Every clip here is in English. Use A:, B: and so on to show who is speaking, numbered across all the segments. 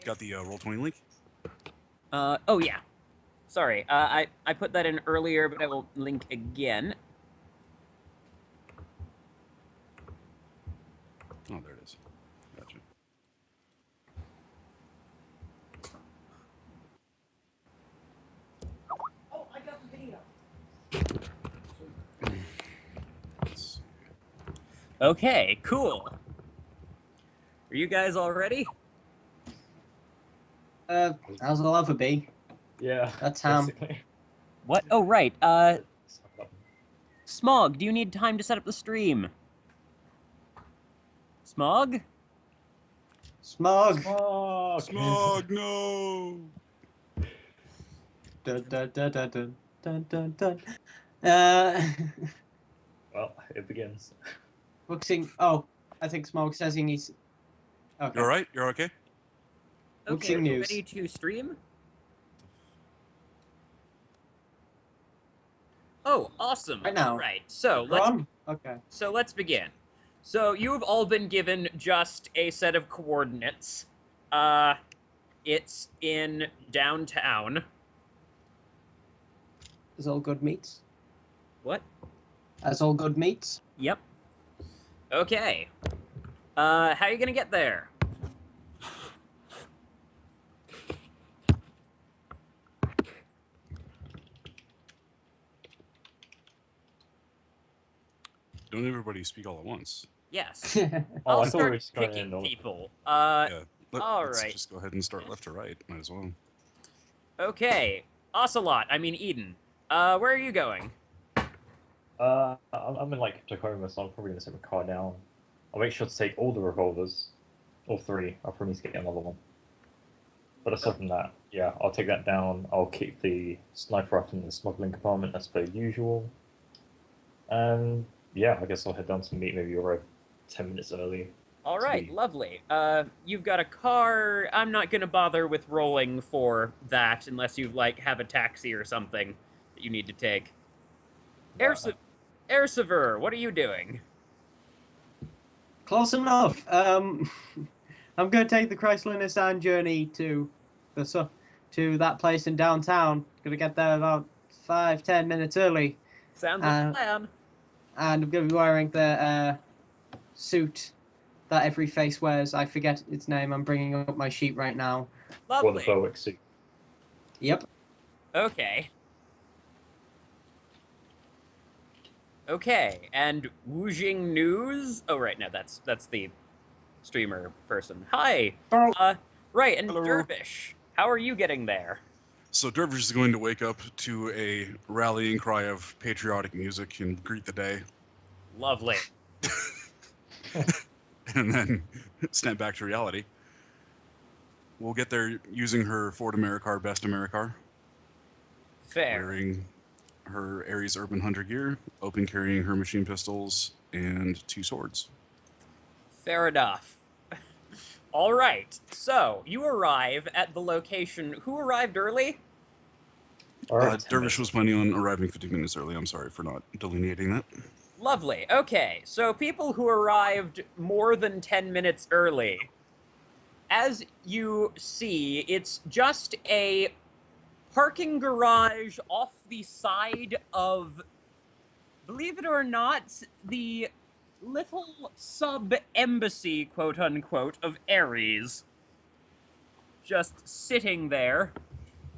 A: got the Roll20 link?
B: Oh yeah. Sorry, I put that in earlier, but I will link again.
A: Oh, there it is. Gotcha.
B: Oh, I got the video.
A: Let's see.
B: Okay, cool. Are you guys all ready?
C: How's it ever be?
D: Yeah.
C: That's
D: basically.
B: What? Oh, right. Smog, do you need time to set up the stream? Smog?
C: Smog.
A: Smog, no!
C: Dun, dun, dun, dun, dun, dun, dun, dun.
D: Well, it begins.
C: Boxing. Oh, I think Smog says he needs. Okay.
A: You're all right? You're okay?
B: Okay,
C: Boxing
B: are you
C: news.
B: ready to stream? Oh, awesome.
C: Right now.
B: All right. So
C: Go on. Okay.
B: let's begin. So you've all been given just a set of coordinates. It's in downtown.
C: As all good meats.
B: What?
C: As all good meats.
B: Yep. Okay. How are you gonna get there?
A: Don't everybody speak all at once.
B: Yes.
D: Oh,
B: I'll
D: I thought we were
B: start
D: just going
B: picking
D: in.
B: people.
A: Yeah.
B: all
A: Let's
B: right.
A: just go ahead and start left to right. Might as well.
B: Okay. Ocelot, I mean Eden. Where are you going?
D: I'm in like Tacoma, so I'm probably gonna set my car down. I'll make sure to take all the revolvers, all three. I'll probably need to get another one. But aside from that, yeah, I'll take that down. I'll keep the sniper up in the smuggling compartment as per usual. And yeah, I guess I'll head down to meet. Maybe arrive 10 minutes early.
B: All right,
D: Sweet.
B: lovely. You've got a car. I'm not gonna bother with rolling for that unless you like have a taxi or something that you need to take. Ersever, what are you doing?
C: Close enough. I'm going to take the Chrysler Nissan journey to that place in downtown. Going to get there about 5-10 minutes early,
B: Sounds like a plan.
C: and I'm going to be wearing the suit that every face wears. I forget its name. I'm bringing up my sheet right now.
D: Or the
B: Lovely.
D: Berwick suit.
C: Yep.
B: Okay. Okay, and Woojing News. Oh, right, no, that's the streamer person. Hi. Right, and
A: Hello.
B: Dervish. How are you getting there?
A: So Dervish is going to wake up to a rallying cry of patriotic music and greet the day,
B: Lovely.
A: and then snap back to reality. We'll get there using her Ford Americar Best Americar,
B: Fair.
A: wearing her Ares Urban Hunter gear, open carrying her machine pistols, and 2 swords.
B: Fair enough. All right, so you arrive at the location. Who arrived early?
A: Dervish was planning on arriving 15 minutes early. I'm sorry for not delineating that.
B: Lovely. Okay, so people who arrived more than 10 minutes early. As you see, it's just a parking garage off the side of, believe it or not, the little sub-embassy, quote-unquote, of Ares. Just sitting there.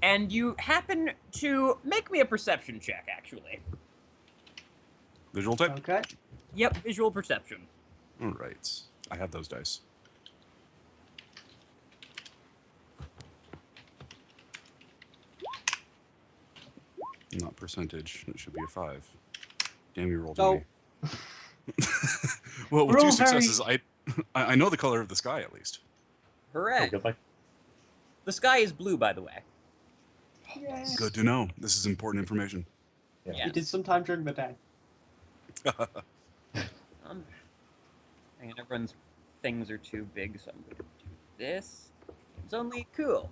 B: And you happen to make me a perception check, actually.
A: Visual type?
C: Okay.
B: Yep, visual perception.
A: All right. I have those dice. Not percentage. It should be a 5. Damn, you rolled
C: So-
A: me. Well, with
C: We're
A: 2
C: all
A: successes, I know the color of the sky at least.
B: Hooray. The sky is blue, by the way.
C: Yes.
A: Good to know. This is important information.
D: Yeah.
B: Yes.
C: We did sometime during the day.
B: Hang on, everyone's things are too big, so I'm going to do this. It's only cool.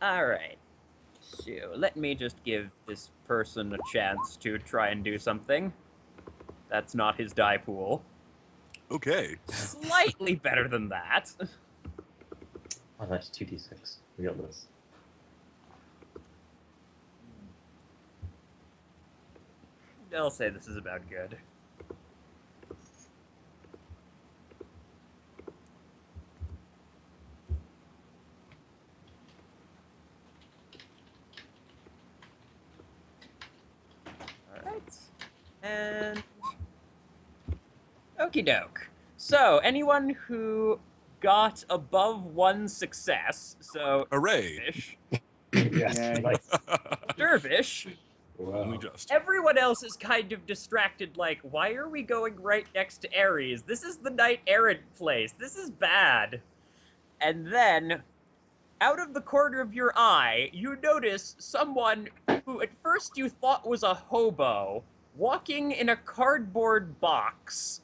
B: Alright. So, let me just give this person a chance to try and do something. That's not his die pool.
A: Okay.
B: Slightly better than that.
D: Oh, nice. 2d6. We got this.
B: I'll say this is about good. Alright. And... okie doke. So, anyone who got above 1 success, so...
A: Hooray!
B: Dervish,
D: Yes,
C: Yay.
D: nice.
B: Dervish,
A: Only
D: Wow.
A: just.
B: everyone else is kind of distracted, like, why are we going right next to Ares? This is the Knight Errant place. This is bad. And then, out of the corner of your eye, you notice someone who at first you thought was a hobo walking in a cardboard box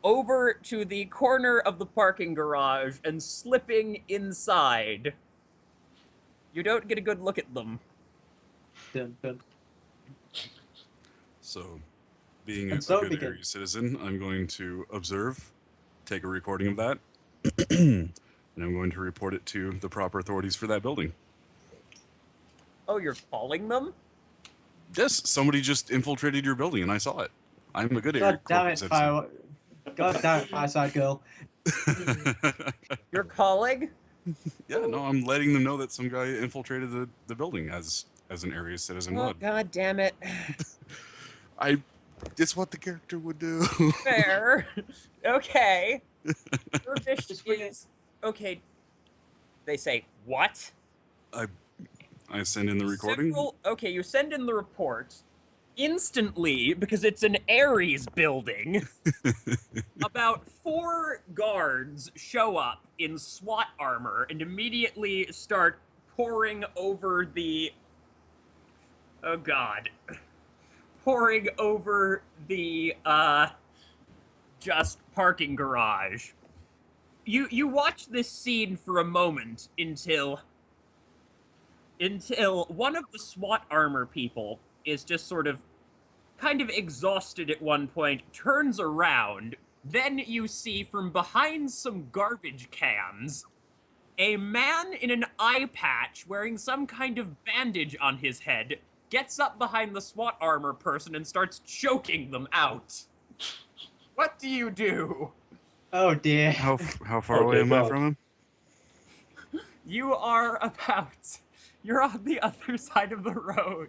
B: over to the corner of the parking garage and slipping inside. You don't get a good look at them.
C: Dun, dun.
A: So, being a
C: And so
A: good
C: begin.
A: area citizen, I'm going to observe, take a recording of that, and I'm going to report it to the proper authorities for that building.
B: Oh, you're calling them?
A: Yes, somebody just infiltrated your building, and I saw it. I'm a good area
C: God damn
A: corporate
C: it,
A: citizen.
C: Fire. God damn it, Fireside Girl.
B: You're calling?
A: Yeah, no, I'm letting them know that some guy infiltrated the building as an area citizen
B: Oh,
A: would.
B: god damn it.
A: It's what the character would do.
B: Fair. Okay. Dervish
C: Just bring
B: is... okay. They say, what?
A: I send in the recording.
B: Okay, you send in the report. Instantly, because it's an Ares building, about 4 guards show up in SWAT armor and immediately start pouring over the... oh god. Pouring over the, just parking garage. You watch this scene for a moment until one of the SWAT armor people is just sort of kind of exhausted at one point, turns around, then you see from behind some garbage cans a man in an eye patch wearing some kind of bandage on his head gets up behind the SWAT armor person and starts choking them out. What do you do?
C: Oh dear.
A: How far
D: Oh,
A: away
D: dear
A: am I
D: God.
A: from him?
B: You are about... you're on the other side of the road.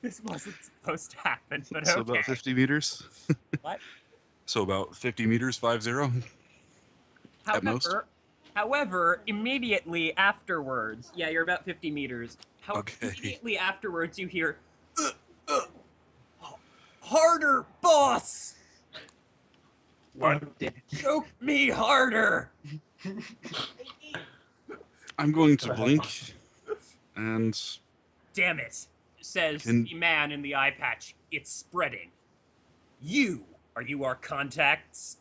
B: This wasn't supposed to happen, but
A: So
B: okay.
A: about 50 meters.
B: What?
A: So about 50 meters, 50. At most.
B: However, immediately afterwards, yeah, you're about 50 meters.
A: Okay.
B: Immediately afterwards, you hear, harder, boss!
C: Oh dear.
B: Choke me harder!
A: I'm going to blink, and
B: Damn it, says
A: Can-
B: the man in the eye patch. It's spreading. Are you our contacts?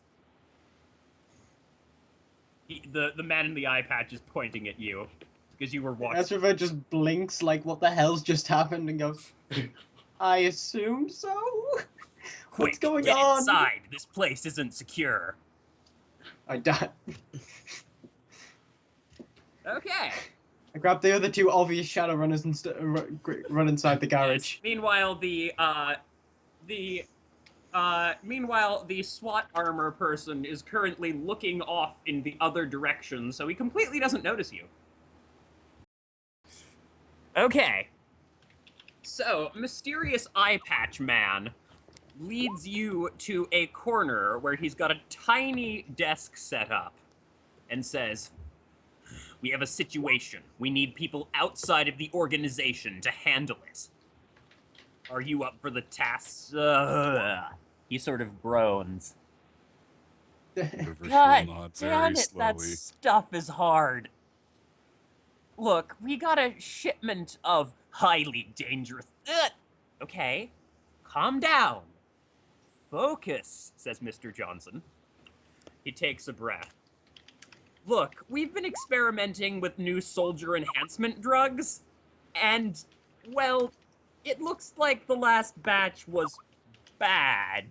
B: The man in the eye patch is pointing at you because you were watching.
C: Ezra just blinks like what the hell's just happened and goes, I assume so?
B: Quick,
C: What's going
B: get
C: on?
B: inside. This place isn't secure.
C: I died.
B: Okay.
C: I grabbed the other 2 obvious Shadowrunners and run inside the garage.
B: Yes. Meanwhile, the SWAT armor person is currently looking off in the other direction, so he completely doesn't notice you. Okay. So, mysterious eye patch man leads you to a corner where he's got a tiny desk set up and says, "We have a situation. We need people outside of the organization to handle it. Are you up for the task?" He sort of groans.
A: Rivers will
B: God
A: nod
B: damn
A: very
B: it, that
A: slowly.
B: stuff is hard. Look, we got a shipment of highly dangerous... Okay, calm down. Focus, says Mr. Johnson. He takes a breath. Look, we've been experimenting with new soldier enhancement drugs, and, well, it looks like the last batch was bad.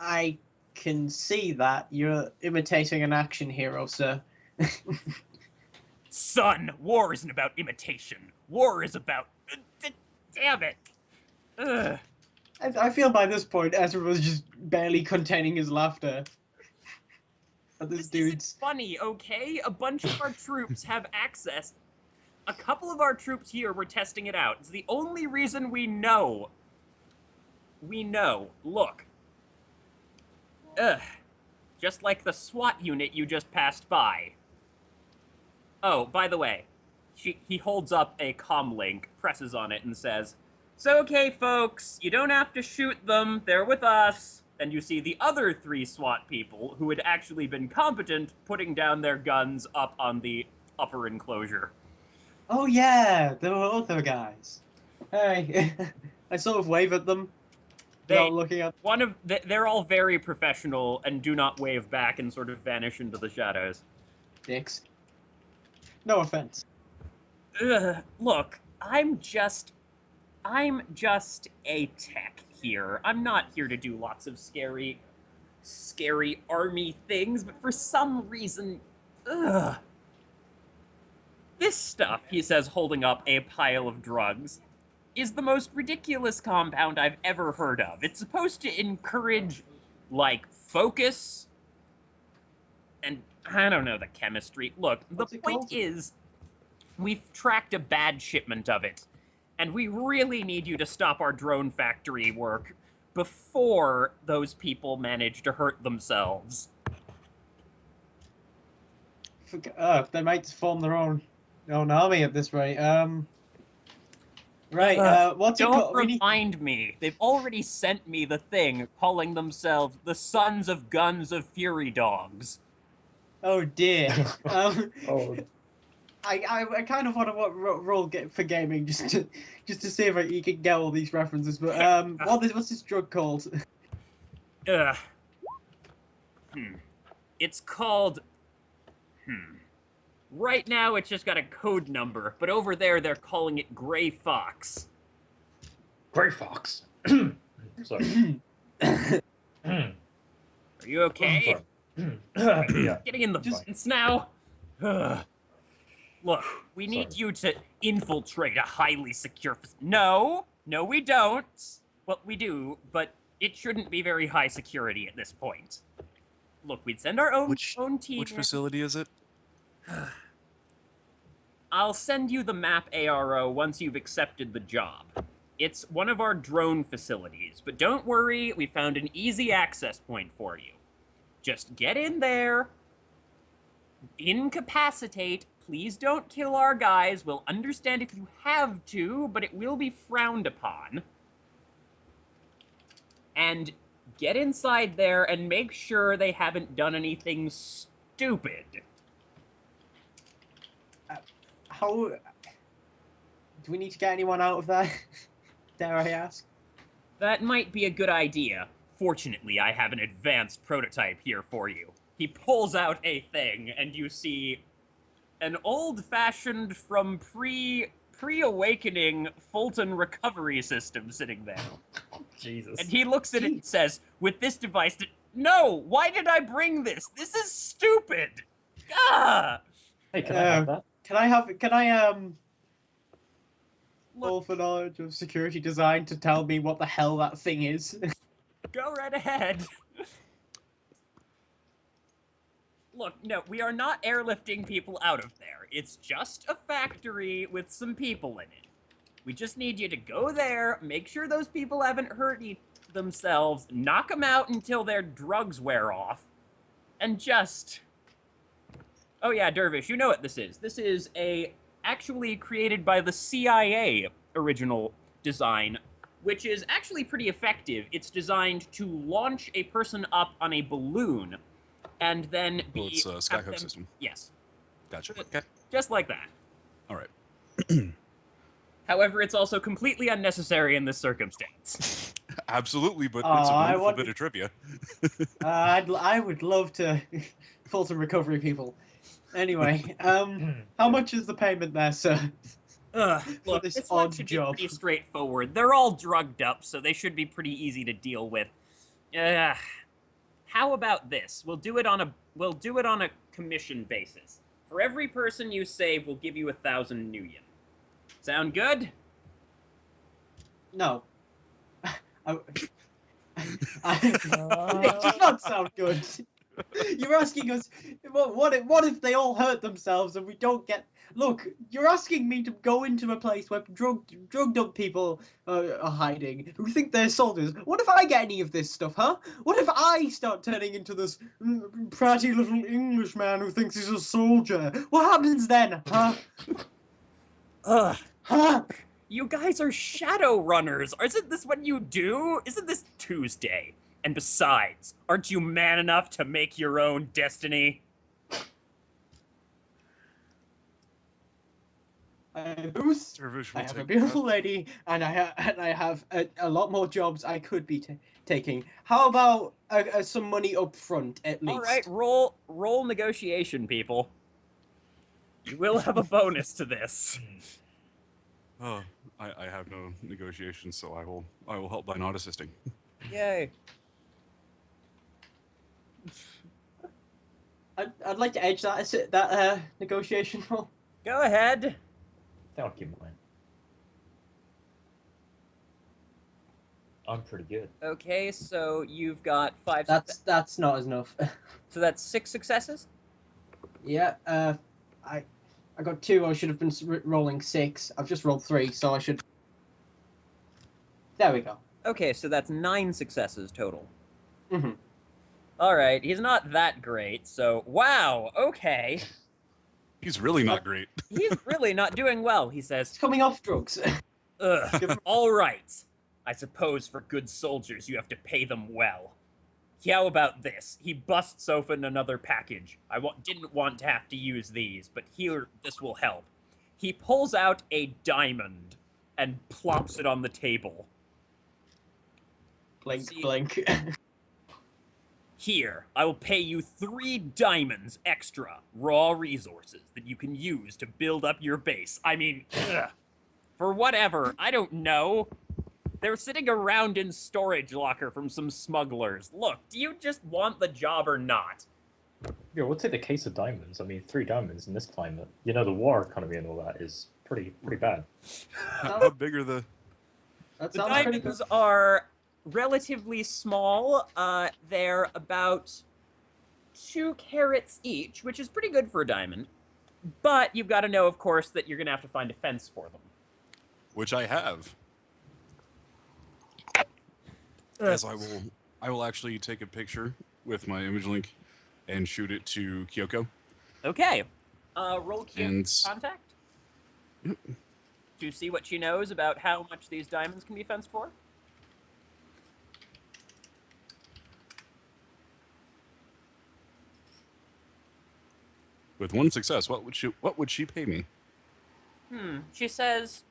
C: I can see that. You're imitating an action hero, sir.
B: Son, war isn't about imitation. War is about... Damn it. Ugh.
C: I feel by this point Ezra was just barely containing his laughter. At this
B: This
C: dude's.
B: isn't funny, okay? A bunch of our troops have access. A couple of our troops here were testing it out. It's the only reason we know. We know. Look. Ugh. Just like the SWAT unit you just passed by. Oh, by the way, he holds up a comm link, presses on it, and says, "It's okay, folks. You don't have to shoot them. They're with us." And you see the other 3 SWAT people, who had actually been competent, putting down their guns up on the upper enclosure.
C: Oh yeah, there were other guys. Hey, I sort of wave at them. Not looking at.
B: They're all very professional and do not wave back and sort of vanish into the shadows.
C: Dicks. No offense.
B: Look, I'm just a tech here. I'm not here to do lots of scary army things, but for some reason, this stuff, he says, holding up a pile of drugs, is the most ridiculous compound I've ever heard of. It's supposed to encourage, like, focus, and I don't know the chemistry. Look, the point is, we've tracked a bad shipment of it, and we really need you to stop our drone factory work before those people manage to hurt themselves.
C: They might form their own army at this rate. Right, what's it called?
B: Don't remind me. They've already sent me the thing calling themselves the Sons of Guns of Fury Dogs.
C: Oh dear.
D: Oh,
C: I kind of want to roll for gaming just to see if you can get all these references. But what's this drug called?
B: It's called. Right now, it's just got a code number, but over there, they're calling it Gray Fox.
D: Gray Fox. Sorry.
B: Are you okay?
D: Yeah.
B: Getting in the fence now? Look, we need you to infiltrate a highly secure... No, we don't. Well, we do, but it shouldn't be very high security at this point. Look, we'd send our own team.
A: Which facility is it?
B: I'll send you the map, ARO, once you've accepted the job. It's one of our drone facilities, but don't worry, we found an easy access point for you. Just get in there, incapacitate, please don't kill our guys, we'll understand if you have to, but it will be frowned upon. And get inside there and make sure they haven't done anything stupid.
C: How do we need to get anyone out of there? Dare I ask?
B: That might be a good idea. Fortunately, I have an advanced prototype here for you. He pulls out a thing, and you see an old-fashioned from pre-awakening Fulton recovery system sitting there.
D: Jesus.
B: And he looks at it and says, with this device, no, why did I bring this? This is stupid! Ah!
D: Hey, can I have that?
C: Can I roll for knowledge of security design to tell me what the hell that thing is?
B: Go right ahead. Look, no, we are not airlifting people out of there. It's just a factory with some people in it. We just need you to go there, make sure those people haven't hurt themselves, knock them out until their drugs wear off, and just... Oh yeah, Dervish, you know what this is. This is actually created by the CIA original design, which is actually pretty effective. It's designed to launch a person up on a balloon, and then be...
A: Well, it's a skyhook system.
B: Yes.
A: Gotcha. Okay.
B: Just like that.
A: All right.
B: However, it's also completely unnecessary in this circumstance.
A: Absolutely, but it's a wonderful bit of trivia.
C: I would love to Fulton recovery people. Anyway, how much is the payment there, sir?
B: Look, this one should be pretty straightforward. They're all drugged up, so they should be pretty easy to deal with. How about this? We'll do it on a commission basis. For every person you save, we'll give you 1,000 new yen. Sound good?
C: No. It does not sound good. You're asking us, what if they all hurt themselves and we don't get... Look, you're asking me to go into a place where drugged up people are hiding, who think they're soldiers. What if I get any of this stuff, huh? What if I start turning into this pratty little Englishman who thinks he's a soldier? What happens then, huh?
B: Ugh.
C: Huh?
B: You guys are Shadowrunners. Isn't this what you do? Isn't this Tuesday? And besides, aren't you man enough to make your own destiny?
C: I have a booth,
A: Dervish
C: I
A: will
C: have a
A: take
C: beautiful lady, and I have a lot more jobs I could be taking. How about some money up front, at least?
B: All right, roll negotiation, people. You will have a bonus to this.
A: Oh, I have no negotiations, so I will help by not assisting.
B: Yay.
C: I'd like to edge that negotiation roll.
B: Go ahead.
D: I'll keep mine. I'm pretty good.
B: Okay, so you've got 5
C: That's not enough.
B: So that's 6 successes?
C: Yeah, I got 2. I should have been rolling 6. I've just rolled 3, so I should... There we go.
B: Okay, so that's 9 successes total.
C: Mm-hmm.
B: Alright, he's not that great, so... Wow, okay.
A: He's really not great.
B: He's really not doing well, he
C: It's
B: says.
C: coming off drugs.
B: Ugh. Alright. I suppose for good soldiers you have to pay them well. How about this? He busts open another package. I didn't want to have to use these, but here, this will help. He pulls out a diamond and plops it on the table.
C: Blink,
B: See-
C: blink.
B: Here, I will pay you 3 diamonds extra, raw resources that you can use to build up your base. I mean, ugh. For whatever, I don't know. They're sitting around in storage locker from some smugglers. Look, do you just want the job or not?
D: Yeah, we'll take the case of diamonds. I mean, 3 diamonds in this climate. You know, the war economy and all that is pretty bad.
A: How big are the...
C: That
B: The
C: sounds pretty good.
B: diamonds are relatively small. They're about 2 carats each, which is pretty good for a diamond. But you've got to know, of course, that you're going to have to find a fence for them.
A: Which I have. As I will actually take a picture with my image link and shoot it to Kyoko.
B: Okay. Roll Q
A: And-
B: contact
A: Yep.
B: to see what she knows about how much these diamonds can be fenced for.
A: With 1 success, what would she pay me?
B: She says,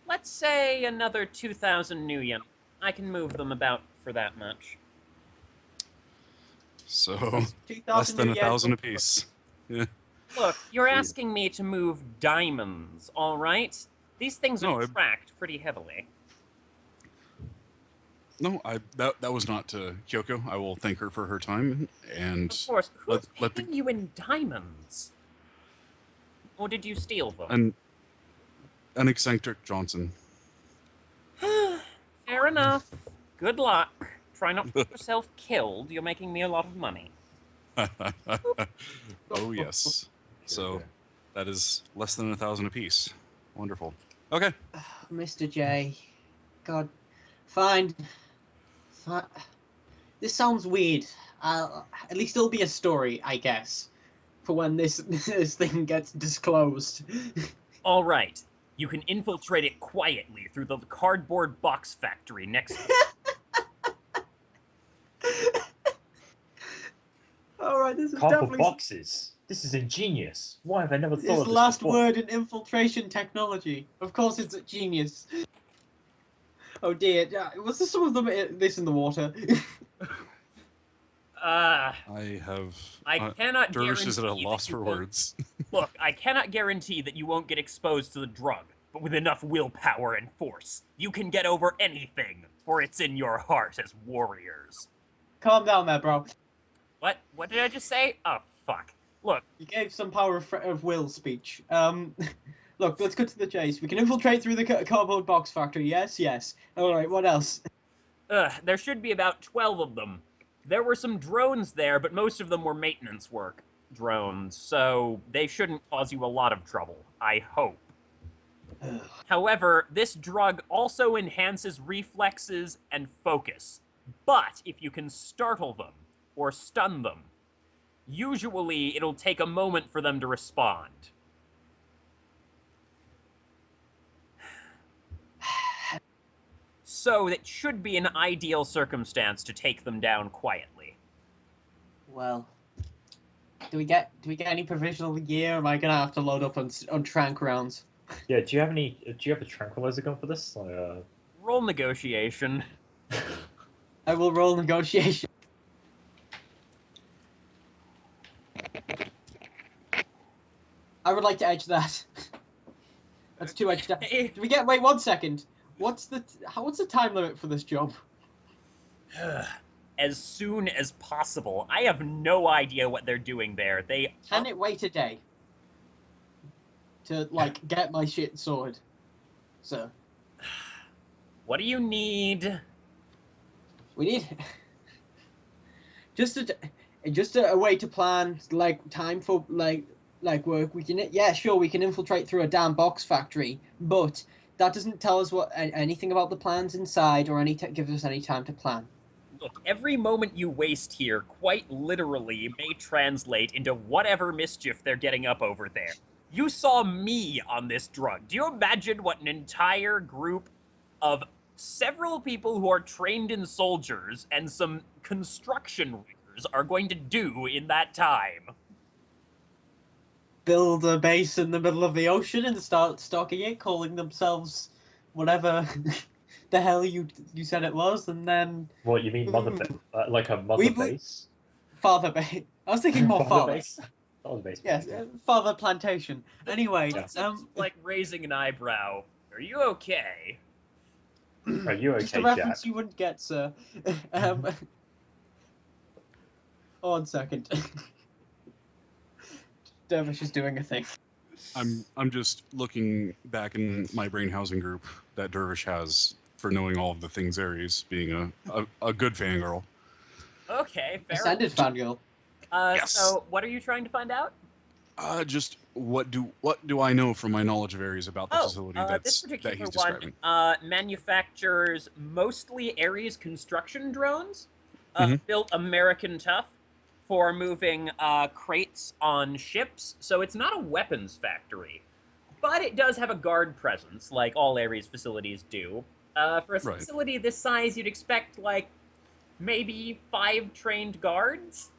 B: let's say another 2,000 new yen. I can move them about for that much.
A: So
C: 2,000
A: less than
C: yen.
A: 1,000 apiece. Yeah.
B: Look, you're asking me to move diamonds, all right? These things
A: No,
B: are
A: I-
B: tracked pretty heavily.
A: No, that was not to Kyoko. I will thank her for her time and
B: Of course, who's
A: let the-
B: paying you in diamonds? Or did you steal them?
A: an eccentric Johnson.
B: Fair enough. Good luck. Try not to get yourself killed. You're making me a lot of money.
A: Oh yes. So
D: Okay.
A: that is less than 1,000 apiece. Wonderful. Okay.
C: Mr. J. God. Fine. This sounds weird. At least it'll be a story, I guess, for when this thing gets disclosed.
B: All right. You can infiltrate it quietly through the cardboard box factory next to
C: All right, this is
D: Cardboard
C: definitely
D: boxes. This is ingenious. Why have I never thought
C: his
D: of this
C: last
D: before?
C: word in infiltration technology. Of course, it's a genius. Oh dear, was there some of this in the water?
B: I
A: I
B: cannot
A: Dervish is at a
B: guarantee that
A: loss
B: you
A: for
B: won't-
A: words.
B: Look, I cannot guarantee that you won't get exposed to the drug, but with enough willpower and force, you can get over anything, for it's in your heart as warriors.
C: Calm down there, bro.
B: What? What did I just say? Oh, fuck. Look,
C: You gave some power of will speech. Look, let's cut to the chase. We can infiltrate through the cardboard box factory. Yes, yes. All right. What else?
B: there should be about 12 of them. There were some drones there, but most of them were maintenance work drones, so they shouldn't cause you a lot of trouble, I hope. However, this drug also enhances reflexes and focus. But if you can startle them or stun them, usually it'll take a moment for them to respond. So it should be an ideal circumstance to take them down quietly.
C: Well, do we get any provisional gear? Or am I gonna have to load up on trank rounds?
D: Yeah, do you have a tranquilizer gun for this?
B: Roll negotiation.
C: I will roll negotiation. I would like to edge that. That's 2 edge down. Do we get? Wait 1 second. What's the time limit for this job?
B: As soon as possible. I have no idea what they're doing there.
C: Can it wait a day? To like get my shit sorted, sir.
B: What do you need?
C: We need just a way to plan like time for like work. We can we can infiltrate through a damn box factory, but that doesn't tell us anything about the plans inside or give us any time to plan.
B: Look, every moment you waste here, quite literally, may translate into whatever mischief they're getting up over there. You saw me on this drug. Do you imagine what an entire group of several people who are trained in soldiers and some construction riggers are going to do in that time?
C: Build a base in the middle of the ocean and start stalking it, calling themselves whatever the hell you said it was, and then...
D: What, you mean mother like a mother base?
C: Father base. I was thinking more father.
D: Base? Father base.
C: Yes, father plantation. Anyway,
B: like raising an eyebrow. Are you okay?
D: Are you okay,
C: just a reference
D: Jack?
C: you wouldn't get, sir. 1 second. Dervish is doing a thing.
A: I'm just looking back in my brain housing group that Dervish has for knowing all of the things Aries, being a good fangirl.
B: Okay, fair.
C: Ascended fangirl.
A: Yes.
B: So what are you trying to find out?
A: Just what do I know from my knowledge of Aries about the facility
B: this
A: that
B: particular
A: he's describing?
B: one manufactures mostly Ares construction drones, built American tough for moving crates on ships. So it's not a weapons factory, but it does have a guard presence, like all Ares facilities do. For a facility this size, you'd expect like maybe 5 trained guards.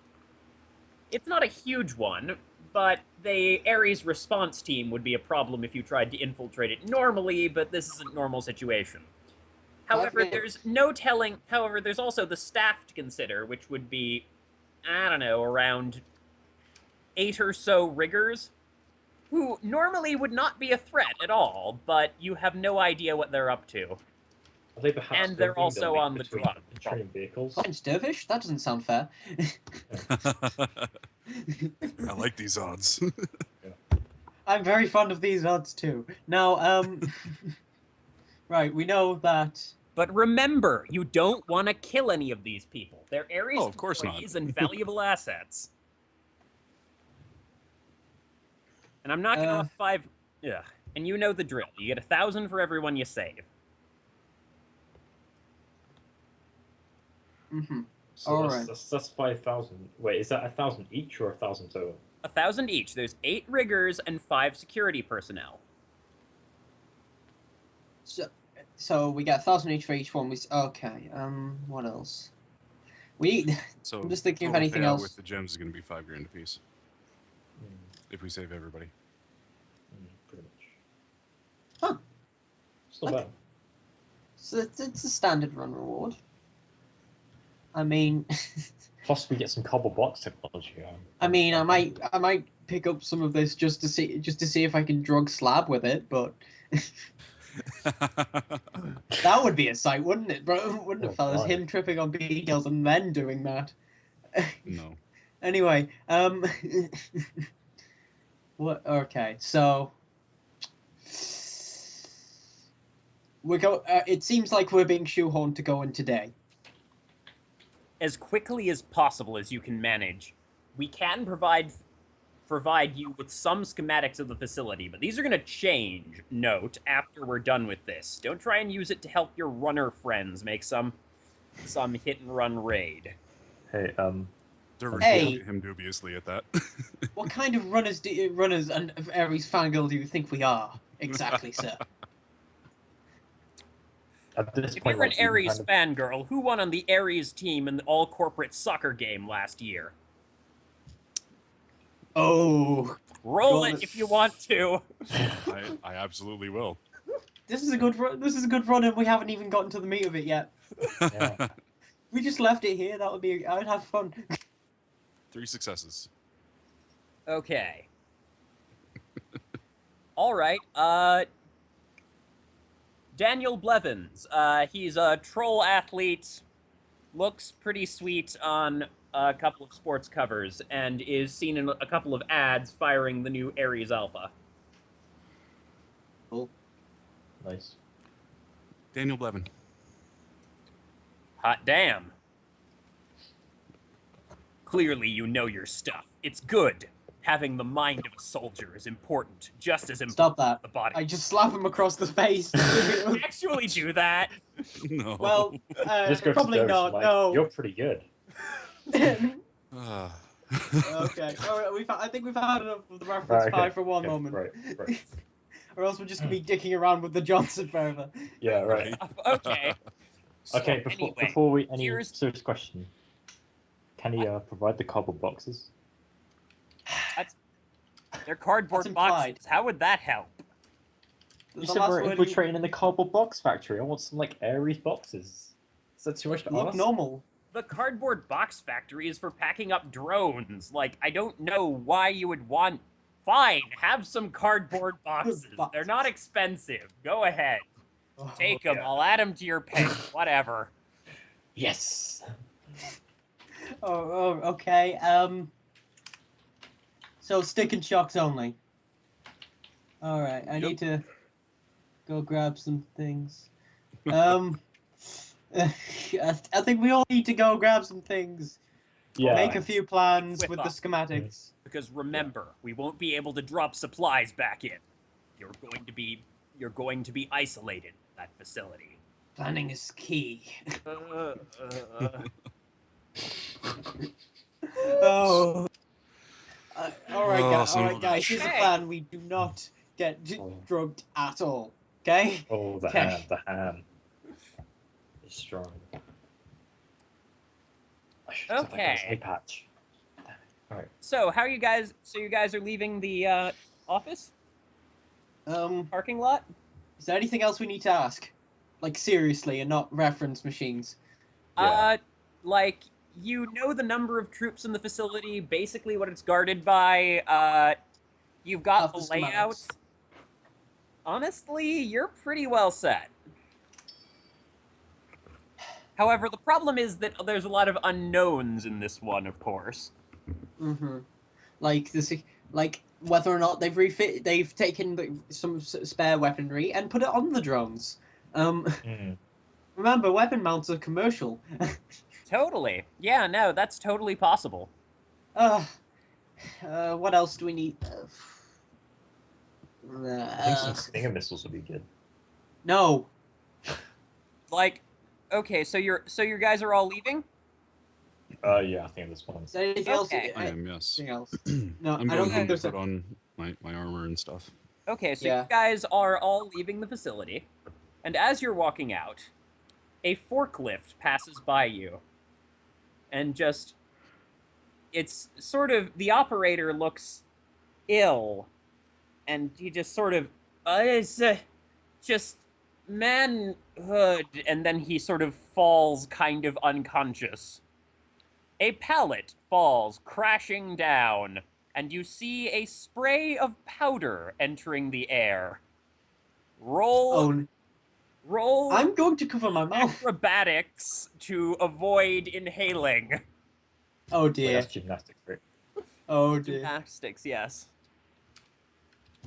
B: It's not a huge one, but the Ares response team would be a problem if you tried to infiltrate it normally, but this isn't a normal situation. However, there's no telling. However, there's also the staff to consider, which would be, I don't know, around 8 or so riggers, who normally would not be a threat at all, but you have no idea what they're up to.
D: Are they perhaps
B: And they're also on the drug.
D: Between vehicles?
C: Thanks, Dervish. That doesn't sound fair.
A: I like these odds.
C: I'm very fond of these odds too. Now, right, we know that.
B: But remember, you don't want to kill any of these people. They're Ares
A: of course
B: employees
A: not.
B: and valuable assets. And I'm not going to have 5... Yeah. And you know the drill. You get 1,000 for everyone you save.
C: Mm-hmm.
D: So
C: All
D: that's 5,000. Wait, is that 1,000 each or 1,000 total?
B: 1,000 each. There's 8 riggers and 5 security personnel.
C: So we get 1,000 each for each one. Okay. What else?
A: So
C: I'm just thinking of
A: total
C: anything
A: payout
C: else.
A: with the gems is going to be $5,000 a piece if we save everybody.
D: Pretty much.
C: Huh.
D: It's not bad.
C: So it's a standard run reward. I mean,
D: Plus, we get some cobble box technology.
C: I mean, I might pick up some of this just to see if I can drug Slab with it, but that would be a sight, wouldn't it, bro? Wouldn't it, fellas?
D: Right.
C: Him tripping on beetles and then doing that.
A: No.
C: Anyway, what? Okay, so it seems like we're being shoehorned to go in today.
B: As quickly as possible as you can manage. We can provide you with some schematics of the facility, but these are going to change, note, after we're done with this. Don't try and use it to help your runner friends make some hit-and-run raid.
D: Hey,
A: Dervish
C: Hey.
A: looked at him dubiously at that.
C: What kind of runners and Ares fangirl do you think we are? Exactly, sir.
D: at this
B: If
D: point,
B: you're an
D: like, you can
B: Ares
D: kind of-
B: fangirl, who won on the Ares team in the all-corporate soccer game last year?
C: Oh,
B: Roll
C: God.
B: it if you want to.
A: I absolutely will.
C: this is a good run. This is a good run, and we haven't even gotten to the meat of it yet.
D: Yeah.
C: We just left it here. That would be. I'd have fun.
A: 3 successes.
B: Okay. All right. Daniel Blevins. He's a troll athlete. Looks pretty sweet on a couple of sports covers and is seen in a couple of ads firing the new Ares Alpha.
C: Cool.
D: Nice.
A: Daniel Blevin.
B: Hot damn. Clearly you know your stuff. It's good. Having the mind of a soldier is important, just as important
C: Stop that.
B: as the body.
C: I just slap him across the face.
B: Actually do that.
A: No.
C: Well,
D: Just go to
C: probably
D: Dervish,
C: not.
D: like,
C: No.
D: You're pretty good.
A: Ah.
C: Okay. All right. I think we've had enough of the reference
D: Right, okay,
C: 5 for one
D: okay,
C: moment.
D: right.
C: Or else we're just gonna be dicking around with the Johnson forever.
D: Yeah, right.
B: Okay. So,
D: Okay,
B: anyway,
D: before we any
B: here's-
D: serious question, can he provide the cardboard boxes?
B: they're cardboard
C: That's
B: boxes.
C: implied.
B: How would that help?
D: You
C: The
D: said
C: last
D: we're
C: word
D: infiltrating in the cardboard box factory. I want some like Ares boxes. Is that too much to
C: look
D: ask?
C: normal.
B: The cardboard box factory is for packing up drones. Like, I don't know why you would want... Fine, have some cardboard boxes. They're not expensive. Go ahead.
C: Oh,
B: Take them.
D: yeah.
B: I'll add them to your pay. Whatever.
D: Yes.
C: oh, okay. So stick and shocks only. All right. I need to go grab some things. I think we all need to go grab some things.
D: Yeah.
C: Make a few plans
B: Whip
C: with the
B: up.
C: schematics.
B: Because remember, we won't be able to drop supplies back in. You're going to be isolated in that facility.
C: Planning is key. Oh. All right,
A: son of a
C: guys.
A: bitch.
C: Here's a
B: Okay.
C: plan. We do not get drugged at all. Okay?
D: Oh, the
C: Okay.
D: ham. The ham. It's strong. I should have
B: Okay.
D: like a eye patch. Alright.
B: So, how are you guys? So you guys are leaving the office parking lot?
C: Is there anything else we need to ask? Like seriously, and not reference machines.
D: Yeah.
B: Like, you know the number of troops in the facility, basically what it's guarded by. You've got
C: Of
B: the
C: the
B: layout.
C: schematics.
B: Honestly, you're pretty well set. However, the problem is that there's a lot of unknowns in this one, of course.
C: Mm-hmm. Like this, like whether or not they've taken some spare weaponry and put it on the drones. Remember, weapon mounts are commercial.
B: Totally. Yeah, no, that's totally possible.
C: What else do we need?
D: I think some stinger missiles would be good.
C: No.
B: Like, okay, so you guys are all leaving?
D: Yeah, I think this one.
C: Is there anything else?
B: Okay.
A: I am, yes.
C: Anything else? No,
A: I'm
C: I
A: going
C: don't
A: home
C: think
A: to
C: there's
A: put
C: a.
A: on my armor and stuff.
B: Okay, so
C: Yeah.
B: you guys are all leaving the facility, and as you're walking out, a forklift passes by you, and it's sort of, the operator looks ill, and he just sort of, it's just manhood, and then he sort of falls kind of unconscious. A pallet falls crashing down, and you see a spray of powder entering the air. Roll
C: I'm going to cover my mouth.
B: acrobatics to avoid inhaling.
C: Oh
D: Wait,
C: dear.
D: that's gymnastics, right?
C: Oh dear.
B: Gymnastics, yes.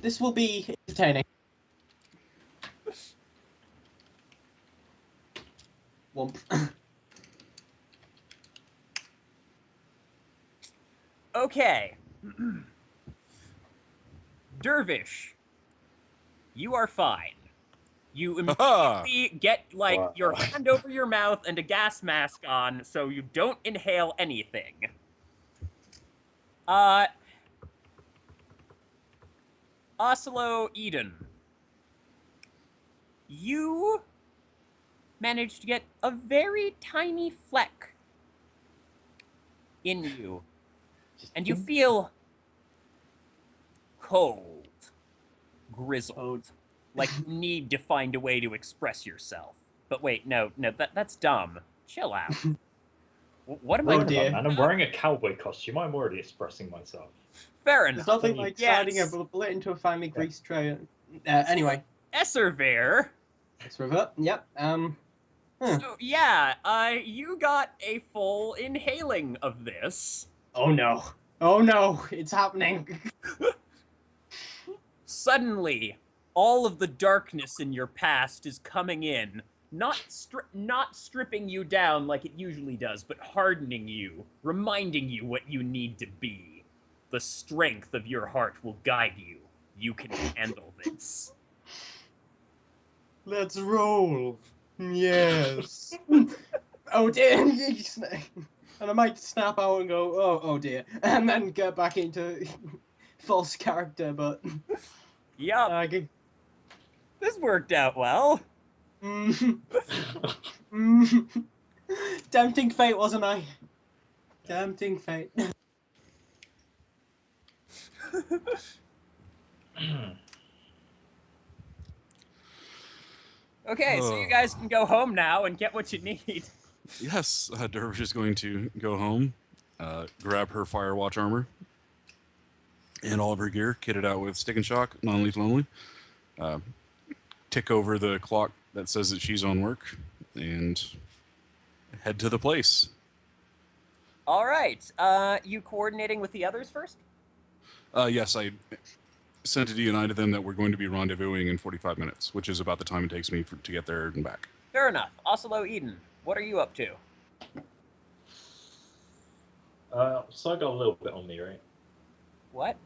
C: This will be entertaining. Womp.
B: Okay. Dervish, you are fine. You immediately get, like,
D: Wow.
B: your hand over your mouth and a gas mask on so you don't inhale anything. Oslo Eden. You managed to get a very tiny fleck in you, and you feel cold, grizzled, like you need to find a way to express yourself. But wait, no, that's dumb. Chill out. What am I
C: Oh,
B: talking
C: dear.
D: Man, I'm wearing a cowboy costume. I'm already expressing myself.
B: Fair
C: There's
B: enough.
C: nothing like sliding
B: Yes.
C: a bullet into a finely greased tray. Anyway,
B: Esserver.
C: let's revert. Yep.
B: So yeah, you got a full inhaling of this.
C: Oh no. Oh no. It's happening.
B: Suddenly, all of the darkness in your past is coming in, not stripping you down like it usually does, but hardening you, reminding you what you need to be. The strength of your heart will guide you. You can handle this.
C: Let's roll. Yes. Oh dear. And I might snap out and go, oh dear, and then get back into false character, but
B: Yup, this worked out well.
C: Tempting fate, wasn't I? Tempting fate.
B: Okay, so you guys can go home now and get what you need.
A: Yes, Dervish is going to go home, grab her Firewatch armor and all of her gear, kitted out with stick and shock, non-lethal only. Tick over the clock that says that she's on work, and head to the place.
B: All right, you coordinating with the others first?
A: Yes, I sent a DNI to them that we're going to be rendezvousing in 45 minutes, which is about the time it takes me to get there and back.
B: Fair enough. Oslo Eden, what are you up to?
D: So I got a little bit on me, right?
B: What?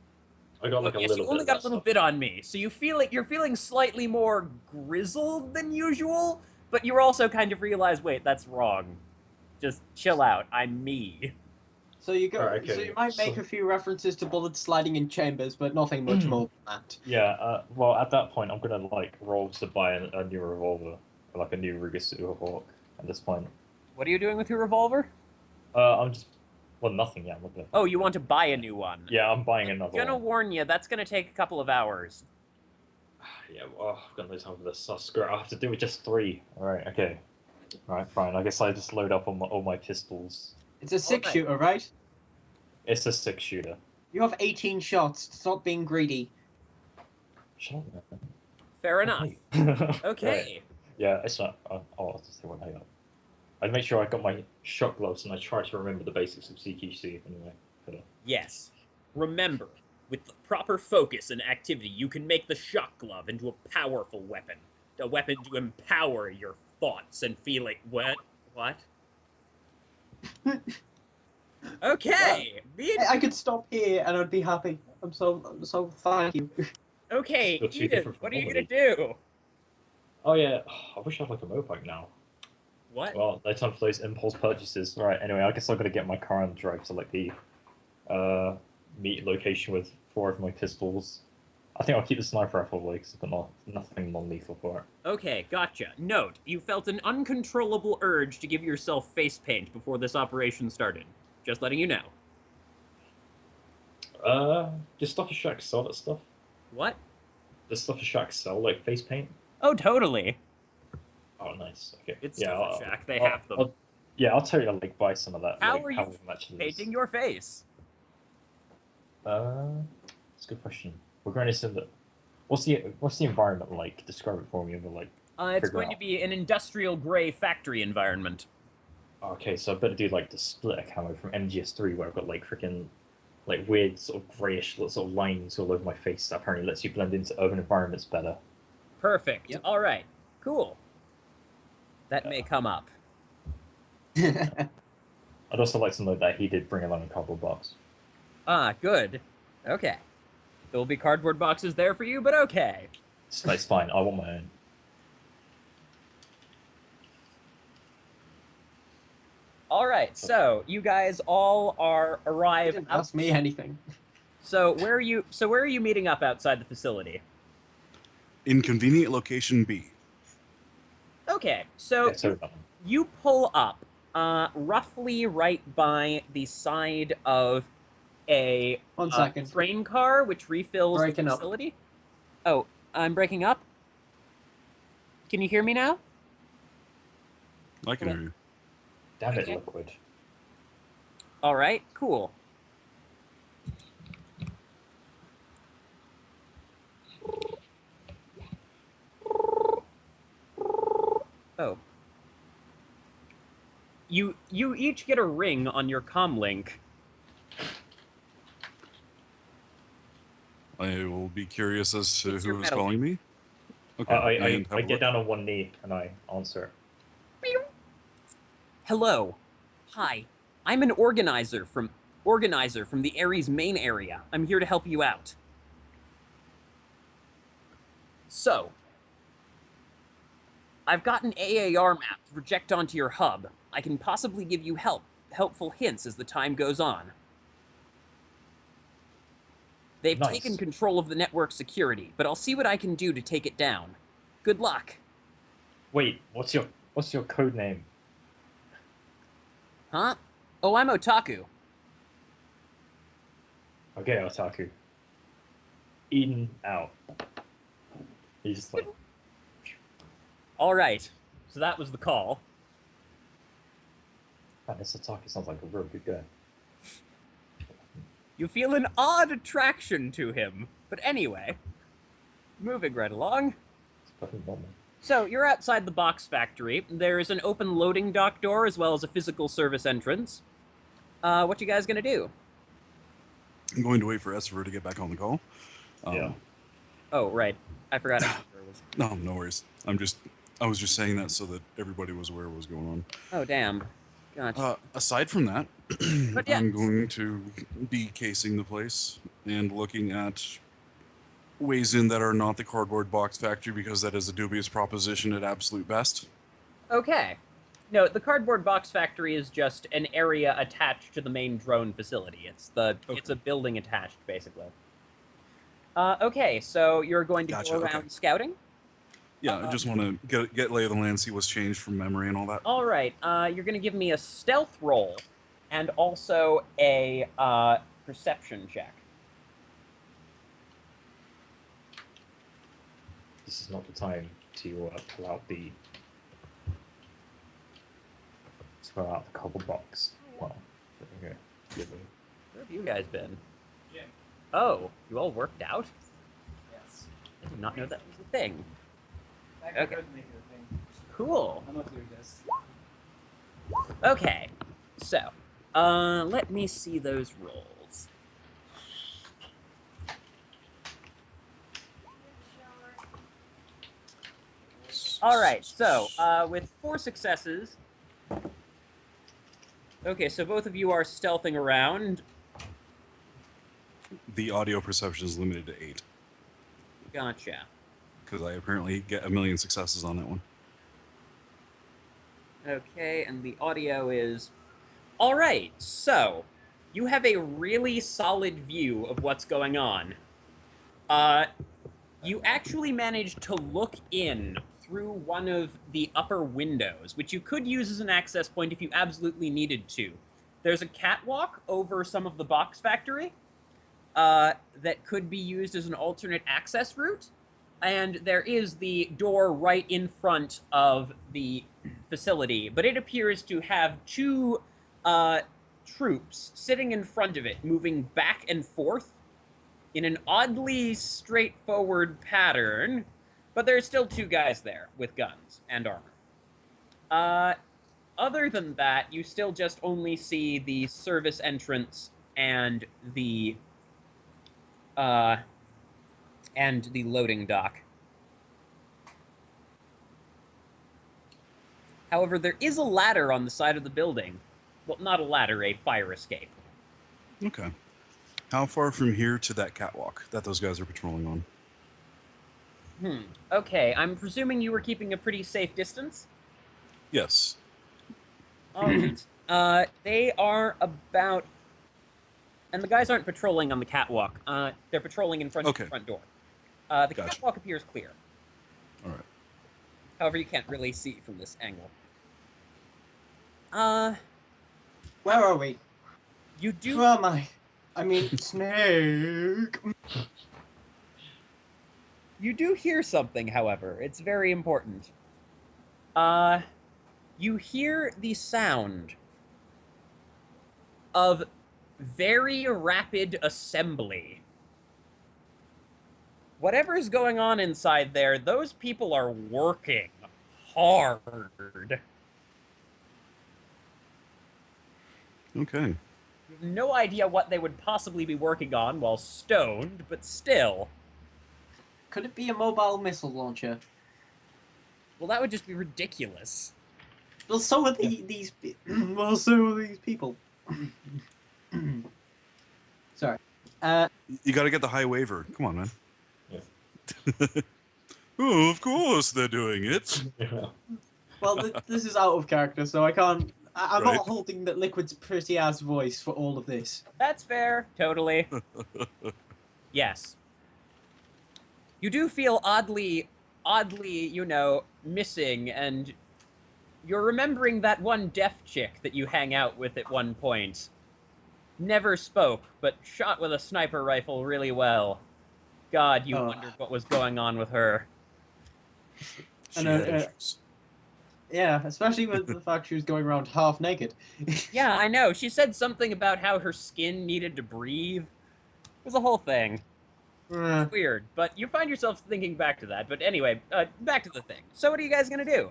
D: I got like a
B: Yes,
D: little
B: you
D: bit.
B: only
D: of
B: got
D: that
B: a little
D: stuff.
B: bit on me, so you feel like you're feeling slightly more grizzled than usual, but you also kind of realize, wait, that's wrong. Just chill out. I'm me.
C: So you go.
D: Alright, okay,
C: So you might make
D: so-
C: a few references to bullets sliding in chambers, but nothing much more than that.
D: Yeah. Well, at that point, I'm gonna like roll to buy a new revolver, or, like a new Ruger Hawk. At this point,
B: What are you doing with your revolver?
D: I'm just. Well, nothing. Yeah, I'm looking at.
B: Oh, you want to buy a new one?
D: Yeah, I'm buying another
B: Gonna
D: one.
B: warn you, that's gonna take a couple of hours.
D: Yeah, well, I've got no time for this. So screw it. I have to do it just 3. All right. Okay. All right. Fine. I guess I just load up on all my pistols.
C: It's a 6
B: Okay.
C: shooter, right?
D: It's a 6-shooter.
C: You have 18 shots. Stop being greedy.
D: Shut up, man.
B: Fair enough.
D: Right.
B: Okay.
D: Yeah, it's not. I'll just say what I got. I'd make sure I got my shot gloves and I try to remember the basics of CQC anyway.
B: Yes. Remember, with the proper focus and activity, you can make the shock glove into a powerful weapon. A weapon to empower your thoughts and feeling. What? Okay.
C: I could stop here and I'd be happy. I'm so thank you.
B: Okay,
D: You're too
B: Edith,
D: different
B: what
D: from
B: are you gonna
D: Ollie.
B: do?
D: Oh yeah, I wish I had like a motorbike now.
B: What?
D: Well, no time for those impulse purchases. Right. Anyway, I guess I've got to get my car and drive to like the meet location with 4 of my pistols. I think I'll keep the sniper rifle away because I've got nothing non-lethal for it.
B: Okay, gotcha. Note, you felt an uncontrollable urge to give yourself face paint before this operation started. Just letting you know.
D: Does Stuff and Shack sell that stuff?
B: What?
D: Does Stuff and Shack sell like face paint?
B: Oh, totally.
D: Oh, nice. Okay.
B: It's
D: yeah,
B: Stuff and Shack. They have them.
D: I'll tell you, like, buy some of that.
B: How
D: like,
B: are you
D: much it is.
B: painting your face?
D: That's a good question. We're going to send it. What's the environment like? Describe it for me. We'll, like,
B: It's
D: figure
B: going to
D: out.
B: be an industrial gray factory environment.
D: Okay, so I better do like the splitter camo from MGS3 where I've got like freaking like weird sort of greyish sort of lines all over my face that apparently lets you blend into urban environments better.
B: Perfect.
C: Yep.
B: All right. Cool. That may come up.
D: I'd also like to note that he did bring along a cardboard box.
B: Ah, good. Okay. There will be cardboard boxes there for you, but okay.
D: It's fine. I want my own.
B: All right. So you guys all are
C: You
B: arrived.
C: didn't ask me anything.
B: So where are you? So where are you meeting up outside the facility?
A: Inconvenient location B.
B: Okay. So
D: Yeah, so
B: you pull up, roughly right by the side of a
C: 1 second.
B: train car, which refills
C: Breaking
B: the
C: up.
B: facility. Oh, I'm breaking up. Can you hear me now?
A: I can hear you.
D: damn it,
B: Okay.
D: Liquid.
B: All right. Cool. Oh. You each get a ring on your comm link.
A: I will be curious as to
B: It's your
A: who is
B: metal
A: calling me. Okay. and have
D: I
A: a
D: get
A: look.
D: down on one knee and I answer.
B: Hello. Hi. I'm an organizer from the Ares main area. I'm here to help you out. So, I've got an AAR map to project onto your hub. I can possibly give you helpful hints as the time goes on. They've
D: Nice.
B: taken control of the network security, but I'll see what I can do to take it down. Good luck.
D: Wait, what's your code name?
B: Huh? Oh, I'm Otaku.
D: Okay, Otaku. Eden out. He's just like,
B: All right. So that was the call.
D: man, this Otaku sounds like a real good guy.
B: You feel an odd attraction to him. But anyway, moving right along.
D: It's fucking normal.
B: So, you're outside the box factory. There's an open loading dock door as well as a physical service entrance. What you guys gonna do?
A: I'm going to wait for Estever to get back on the call.
D: Yeah.
B: Oh, right. I forgot.
A: No, no worries. I was just saying that so that everybody was aware of what was going on.
B: Oh, damn. Gotcha.
A: Aside from that,
B: But yeah.
A: I'm going to be casing the place and looking at ways in that are not the cardboard box factory because that is a dubious proposition at absolute best.
B: Okay. No, the cardboard box factory is just an area attached to the main drone facility. It's a building attached, basically. Okay, so you're going to
A: Gotcha,
B: go around
A: okay.
B: scouting?
A: Yeah, I just want to get lay of the land, see what's changed from memory and all that.
B: All right, you're going to give me a stealth roll and also a perception check.
D: This is not the time to pull out the cardboard box. Well, okay.
B: Where have you guys been? Oh, you all worked out?
E: Yes.
B: I did not know that was a thing.
E: I
B: Okay.
E: heard make it a thing.
B: Cool.
E: I'm not doing this.
B: Okay, so, let me see those rolls. All right, so, with 4 successes... Okay, so both of you are stealthing around.
A: The audio perception is limited to 8
B: Gotcha.
A: because I apparently get a million successes on that one.
B: Okay, and the audio is... All right, so, you have a really solid view of what's going on. You actually managed to look in through one of the upper windows, which you could use as an access point if you absolutely needed to. There's a catwalk over some of the box factory that could be used as an alternate access route, and there is the door right in front of the facility, but it appears to have 2 troops sitting in front of it, moving back and forth in an oddly straightforward pattern, but there's still 2 guys there with guns and armor. Other than that, you still just only see the service entrance and the loading dock. However, there is a ladder on the side of the building. Well, not a ladder, a fire escape.
A: Okay. How far from here to that catwalk that those guys are patrolling on?
B: Okay, I'm presuming you were keeping a pretty safe distance?
A: Yes.
B: Alright. They are about... And the guys aren't patrolling on the catwalk. They're patrolling in front of the front door. The
A: Gotcha.
B: catwalk appears clear.
A: All right.
B: However, you can't really see from this angle.
C: Where are we?
B: You do...
C: Where am I? I mean, Snake.
B: You do hear something, however. It's very important. You hear the sound of very rapid assembly. Whatever's going on inside there, those people are working hard.
A: Okay.
B: You have no idea what they would possibly be working on while stoned, but still.
C: Could it be a mobile missile launcher?
B: Well, that would just be ridiculous.
C: Well, so are these. Well, so are these people. Sorry.
A: You got to get the high waiver. Come on, man.
D: Yeah.
A: Oh, of course they're doing it.
D: Yeah.
C: Well, this is out of character, so I can't. I'm
A: Right.
C: not holding that Liquid's pretty ass voice for all of this.
B: That's fair. Totally. Yes. You do feel oddly, you know, missing, and you're remembering that one deaf chick that you hang out with at one point. Never spoke, but shot with a sniper rifle really well. God, you wondered what was going on with her.
A: She
C: And,
A: had issues.
C: Yeah, especially with the fact she was going around half naked.
B: Yeah, I know. She said something about how her skin needed to breathe. It was a whole thing. It's weird, but you find yourself thinking back to that. But anyway, back to the thing. So what are you guys gonna do?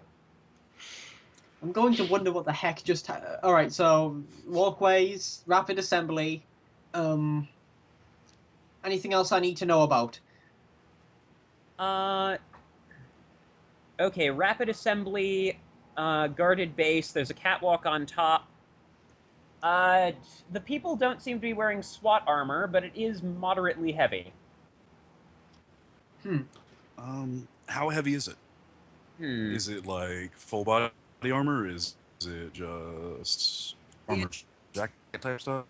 C: I'm going to wonder what the heck just. All right, so walkways, rapid assembly. Anything else I need to know about?
B: Okay, rapid assembly, guarded base. There's a catwalk on top. The people don't seem to be wearing SWAT armor, but it is moderately heavy.
A: How heavy is it? Is it like full body armor? Is it just armor jacket type stuff?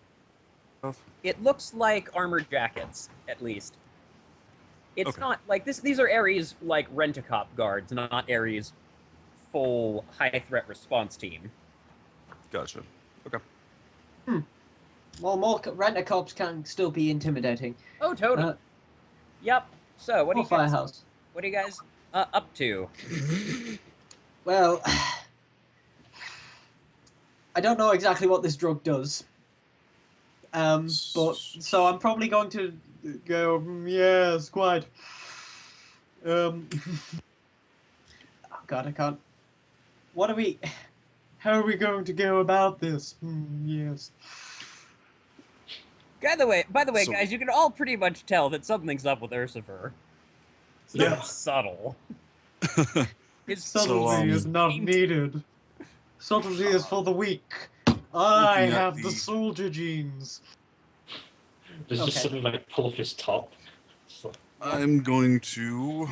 B: It looks like armored jackets, at least. It's
A: Okay.
B: not like this. These are Ares like rent-a-cop guards, not Ares full high threat response team.
A: Gotcha. Okay.
C: Well, more rent-a-cops can still be intimidating.
B: Oh, totally. Yep. So, what do
C: Or
B: you guys?
C: firehouse.
B: What are you guys up to?
C: Well, I don't know exactly what this drug does. But so I'm probably going to go. Yes, quite. Oh God, I can't. What are we? How are we going to go about this? Yes.
B: By the way,
A: So-
B: guys, you can all pretty much tell that something's up with Ursifer. It's not
A: Yeah.
B: subtle. It's
C: Subtlety is not needed. Subtlety is for the weak. I
A: Looking at
C: have the
A: the-
C: soldier genes.
D: Just
C: Okay.
D: suddenly like pull off his top. So,
A: I'm going to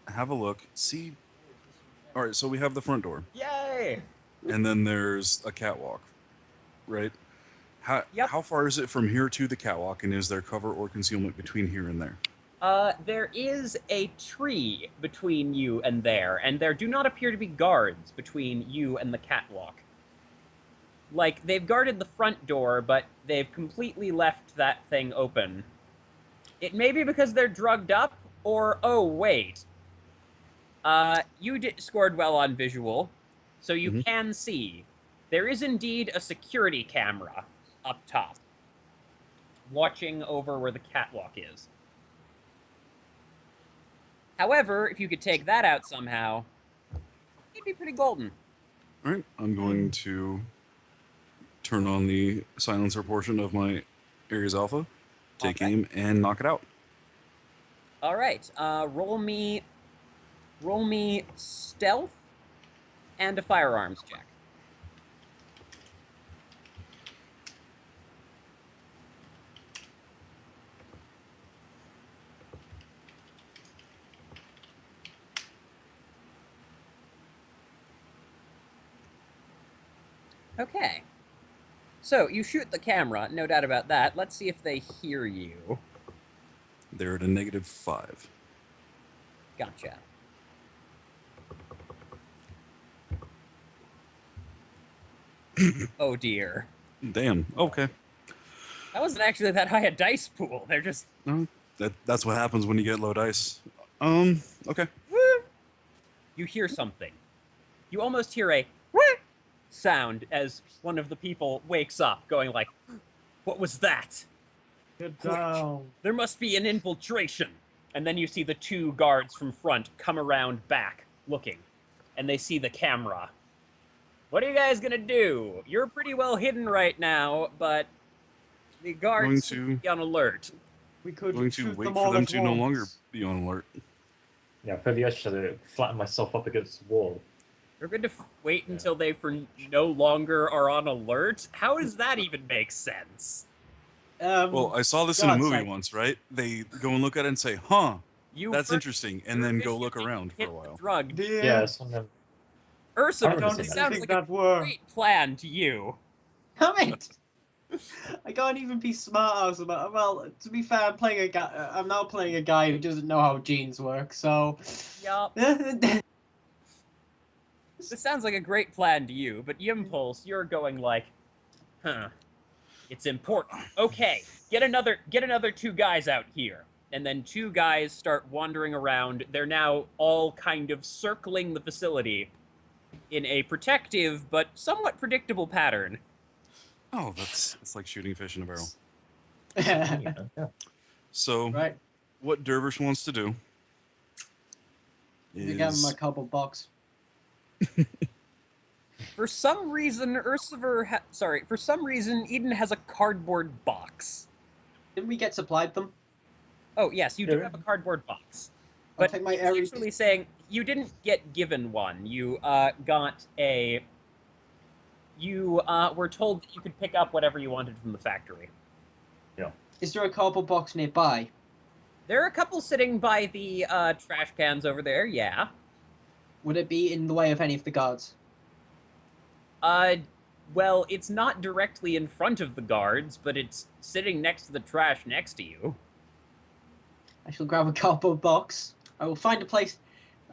A: have a look. See. All right, so we have the front door,
B: Yay!
A: and then there's a catwalk, right?
B: Yep.
A: How far is it from here to the catwalk, and is there cover or concealment between here and there?
B: There is a tree between you and there do not appear to be guards between you and the catwalk. Like, they've guarded the front door, but they've completely left that thing open. It may be because they're drugged up, or, oh, wait. You scored well on visual, so you can see. There is indeed a security camera up top, watching over where the catwalk is. However, if you could take that out somehow, it'd be pretty golden.
A: All right, I'm going to turn on the silencer portion of my Ares Alpha, take
B: Okay.
A: aim, and knock it out.
B: All right. Roll me stealth and a firearms check. Okay. So you shoot the camera, no doubt about that. Let's see if they hear you.
A: They're at a -5.
B: Gotcha. Oh dear.
A: Damn. Okay.
B: That wasn't actually that high a dice pool. They're just
A: No, that's what happens when you get low dice. Okay.
B: you hear something. You almost hear a sound as one of the people wakes up, going like, "What was that?
C: Get
B: Quick.
C: down.
B: There must be an infiltration." And then you see the two guards from front come around back, looking, and they see the camera. What are you guys gonna do? You're pretty well hidden right now, but the guards should be on alert.
C: We could
A: Going to
C: shoot
A: wait
C: them
A: for
C: all
A: them
C: at
A: to no longer
C: once.
A: be on alert.
D: Yeah, for the edge to flatten myself up against the wall.
B: You're going to wait until they for no longer are on alert? How does that even make sense?
A: Well, I saw this in a
C: God's
A: movie
C: sake.
A: once, right? They go and look at it and say, "Huh,
B: You
A: that's
B: first-
A: interesting," and
B: you
A: then
B: wish
A: go
B: you
A: look
B: didn't
A: around for
B: hit
A: a
B: the
A: while.
B: drug.
C: Yeah.
D: It's one of
B: Ursula,
D: I
C: I don't
B: this
D: that.
B: sounds
C: think
B: like
C: that
B: a
C: were.
B: great plan to you.
C: Damn it! I can't even be smart ass about. Well, to be fair, I'm playing a guy. I'm now playing a guy who doesn't know how genes work. So.
B: Yup. This sounds like a great plan to you, but Impulse, you're going like, huh. It's important. Okay, get another two guys out here. And then two guys start wandering around. They're now all kind of circling the facility in a protective but somewhat predictable pattern.
A: Oh, it's like shooting fish in a barrel.
D: yeah.
A: So,
C: Right.
A: what Dervish wants to do
C: You got my
A: is
C: cardboard box.
B: For some reason, for some reason, Eden has a cardboard box.
C: Didn't we get supplied them?
B: Oh, yes, you do
D: Yeah.
B: have a cardboard box.
C: I'll
B: But
C: take my
B: it's
C: Ares.
B: actually saying you didn't get given one. You got a. You were told that you could pick up whatever you wanted from the factory.
C: Is there a cardboard box nearby?
B: There are a couple sitting by the trash cans over there, yeah.
C: Would it be in the way of any of the guards?
B: Well, it's not directly in front of the guards, but it's sitting next to the trash next to you.
C: I shall grab a cardboard box. I will find a place,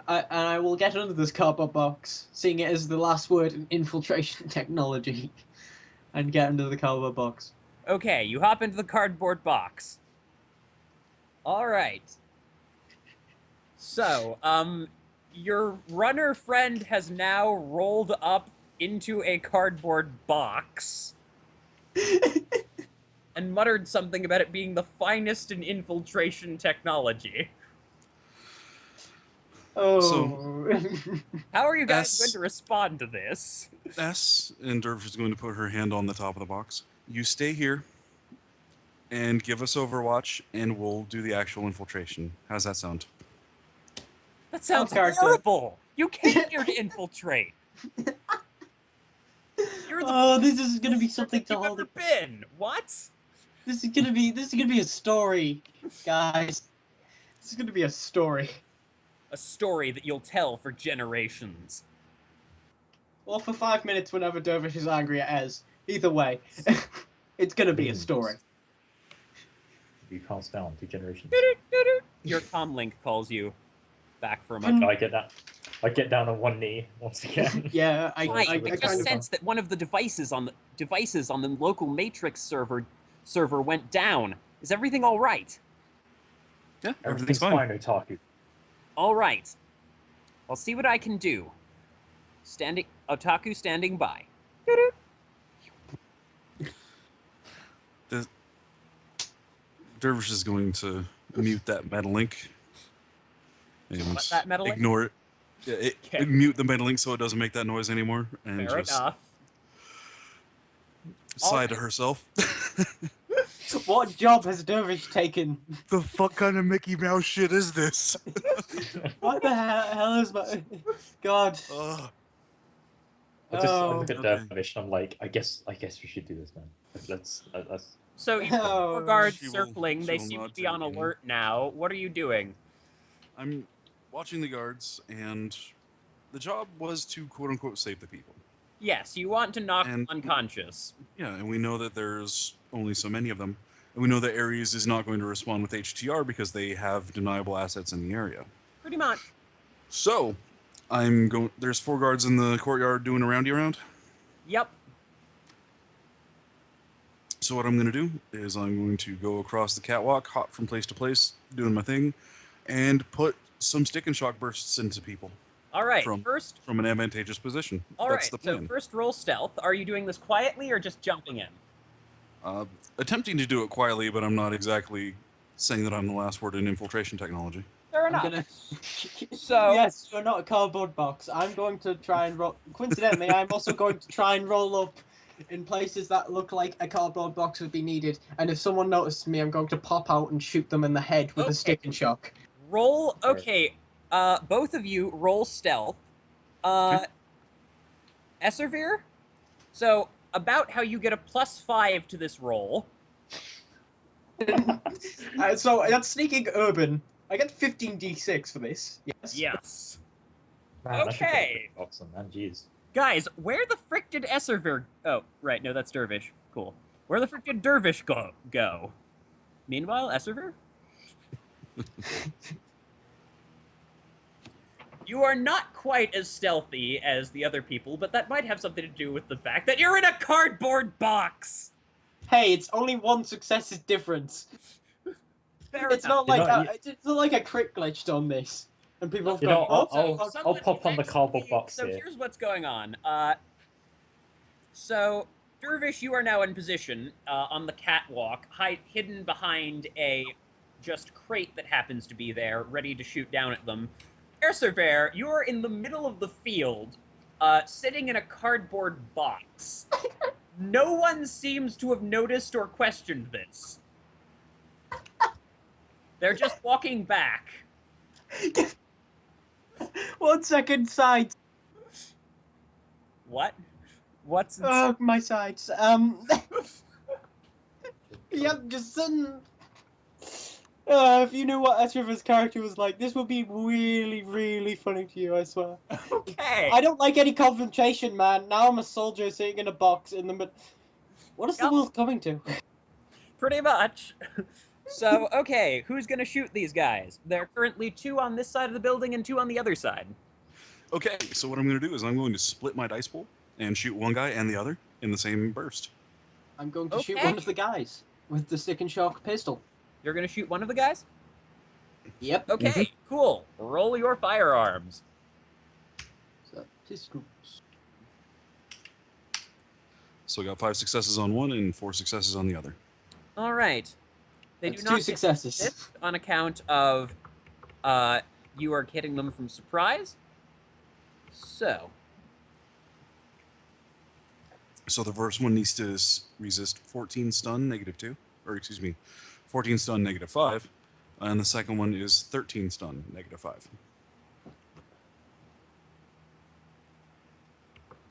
C: and I will get under this cardboard box, seeing it as the last word in infiltration technology, and get under the cardboard box.
B: Okay, you hop into the cardboard box. All right. So, your runner friend has now rolled up into a cardboard box and muttered something about it being the finest in infiltration technology.
C: Oh.
B: How are you guys
A: S-
B: going to respond to this?
A: S, and Dervish is going to put her hand on the top of the box. You stay here and give us Overwatch, and we'll do the actual infiltration. How's that sound?
B: That sounds
C: character.
B: horrible. You came here to infiltrate. You're the
C: Oh, this is gonna be something to
B: you've
C: hold.
B: ever been. What?
C: This is gonna be a story, guys. This is gonna be a story.
B: A story that you'll tell for generations.
C: Well, for 5 minutes, whenever Dervish is angry at Ez. Either way, it's gonna be a story.
D: Be passed down to generations.
B: Your comlink calls you back from
C: Can-
B: a.
D: I get down on one knee once again.
C: Yeah,
B: I
C: kind
B: just
C: of.
B: sense that one of the devices on the local Matrix server went down. Is everything all right?
A: Yeah,
D: Everything's
A: fine.
D: fine, Otaku.
B: All right. I'll see what I can do. Otaku standing by.
A: Dervish is going to mute that meta link And
B: What, that meddling?
A: ignore it. Yeah,
B: Okay.
A: mute the meddling so it doesn't make that noise anymore, and
B: Fair
A: just
B: enough.
A: sigh to
B: Alright.
A: herself.
C: What job has Dervish taken?
A: The fuck kind of Mickey Mouse shit is this?
C: What the hell is my... God.
A: Ugh.
D: I
C: Oh.
D: look at
A: Okay.
D: Dervish and I'm like, I guess we should do this, man. Let's.
B: So you have
C: Oh,
B: 4 guards
A: she will-
B: circling. They
A: she will
B: seem
A: not
B: to be on
A: take any.
B: alert now. What are you doing?
A: I'm watching the guards, and the job was to quote unquote save the people.
B: Yes, you want to knock them
A: And-
B: unconscious.
A: Yeah, and we know that there's only so many of them. And we know that Ares is not going to respond with HTR because they have deniable assets in the area.
B: Pretty much.
A: So, I'm going. There's 4 guards in the courtyard doing a roundy around.
B: Yep.
A: So what I'm going to do is I'm going to go across the catwalk, hop from place to place, doing my thing, and put some stick and shock bursts into people
B: All right.
A: From-
B: First,
A: from an advantageous position.
B: all
A: That's
B: right.
A: the
B: So
A: plan.
B: first, roll stealth. Are you doing this quietly or just jumping in?
A: Attempting to do it quietly, but I'm not exactly saying that I'm the last word in infiltration technology.
B: Fair
C: I'm
B: enough.
C: gonna...
B: So-
C: Yes, you're not a cardboard box. I'm going to try and roll... Coincidentally, I'm also going to try and roll up in places that look like a cardboard box would be needed. And if someone notices me, I'm going to pop out and shoot them in the head with
B: Okay.
C: a stick and shock.
B: Roll.
D: Sure.
B: Okay. Both of you roll stealth. Esservir. So about how you get a +5 to this roll.
C: So that's sneaking urban. I get 15d6 for this. Yes.
B: Yes.
D: Man, I should get a
B: Okay.
D: quick box on, man. Jeez.
B: Guys, where the frick did Esservir... Oh, right, no, that's Dervish. Cool. Where the frick did Dervish go? Meanwhile, Esservir? You are not quite as stealthy as the other people, but that might have something to do with the fact that you're in a cardboard box!
C: Hey, it's only one success's difference.
B: Fair
C: It's
B: enough.
C: not like
D: You know,
C: it's not like a crit glitched on this, and people have
D: You
C: gone,
D: know,
C: "Oh,
D: I'll
B: someone
D: pop on the
B: actually-
D: cardboard box
B: So
D: here.
B: here's what's going on. So Dervish, you are now in position on the catwalk, hidden behind a just crate that happens to be there, ready to shoot down at them. Erserver, you are in the middle of the field, sitting in a cardboard box. No one seems to have noticed or questioned this. They're just walking back.
C: 1 second, sides.
B: What? What's
C: Oh, my sides. Yep, just sitting. If you knew what Esriver's character was like, this would be really, really funny to you, I swear.
B: okay?
C: I don't like any confrontation, man. Now I'm a soldier sitting in a box in the mid. What is the
B: Yep.
C: world coming to?
B: Pretty much. So, okay, who's gonna shoot these guys? There are currently 2 on this side of the building and 2 on the other side.
A: Okay, so what I'm going to do is I'm going to split my dice pool and shoot one guy and the other in the same burst.
C: I'm going to shoot
B: Okay.
C: one of the guys with the stick and shock pistol.
B: You're gonna shoot one of the guys?
C: Yep.
B: Okay, cool. Roll your firearms.
C: So, pistols.
A: So I got 5 successes on one and 4 successes on the other.
B: All right. They
C: That's
B: do not
C: 2 successes.
B: get assist on account of you are hitting them from surprise. So,
A: So the first one needs to resist 14 stun, -2. Or excuse me, 14 stun, -5. And the second one is 13 stun, -5.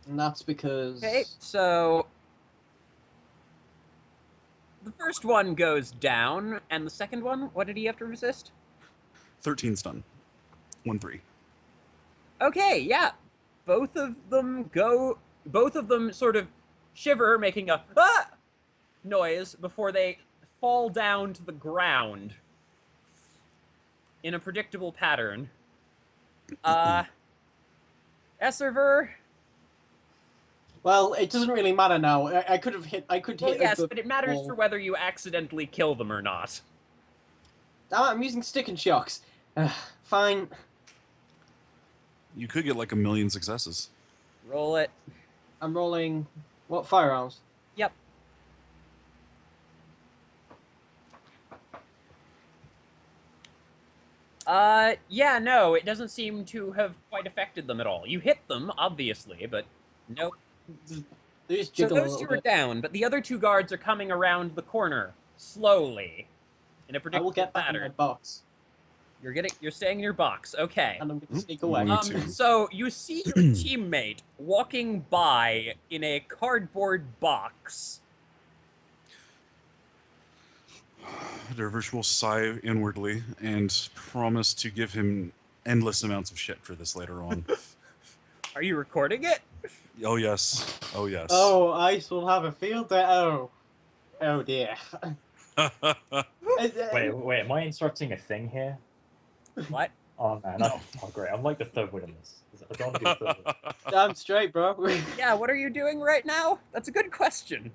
C: And that's because.
B: okay, so the first one goes down, and the second one, what did he have to resist?
A: 13 stun. 1-3.
B: Okay, yeah. Both of them sort of shiver, making a ah noise before they fall down to the ground in a predictable pattern. Esserver,
C: Well, it doesn't really matter now. I could have hit. I could
B: well,
C: hit.
B: yes,
C: the
B: but it matters
C: wall.
B: for whether you accidentally kill them or not.
C: Ah, I'm using stick and shocks. Fine.
A: You could get like 1,000,000 successes.
B: Roll it.
C: I'm rolling. What firearms?
B: Yep. Yeah, no, it doesn't seem to have quite affected them at all. You hit them, obviously, but nope.
C: They just
B: So
C: jiggle a
B: those
C: little
B: two are
C: bit.
B: down, but the other two guards are coming around the corner, slowly, in a
C: I will
B: predictable
C: get back in my
B: pattern.
C: box,
B: You're staying in your box, okay.
C: and I'm gonna sneak
A: I'm
C: away.
A: going to-
B: So you see your teammate walking by in a cardboard box.
A: Dervish will sigh inwardly and promise to give him endless amounts of shit for this later on.
B: Are you recording it?
A: Oh yes. Oh yes.
C: Oh, Ice will have a field day. Oh, oh dear.
D: Wait, am I interrupting a thing here?
B: What?
D: Oh man,
A: No.
D: oh great, I'm like the third win in this. I don't want to be the third win.
C: Damn straight, bro.
B: Yeah, what are you doing right now? That's a good question.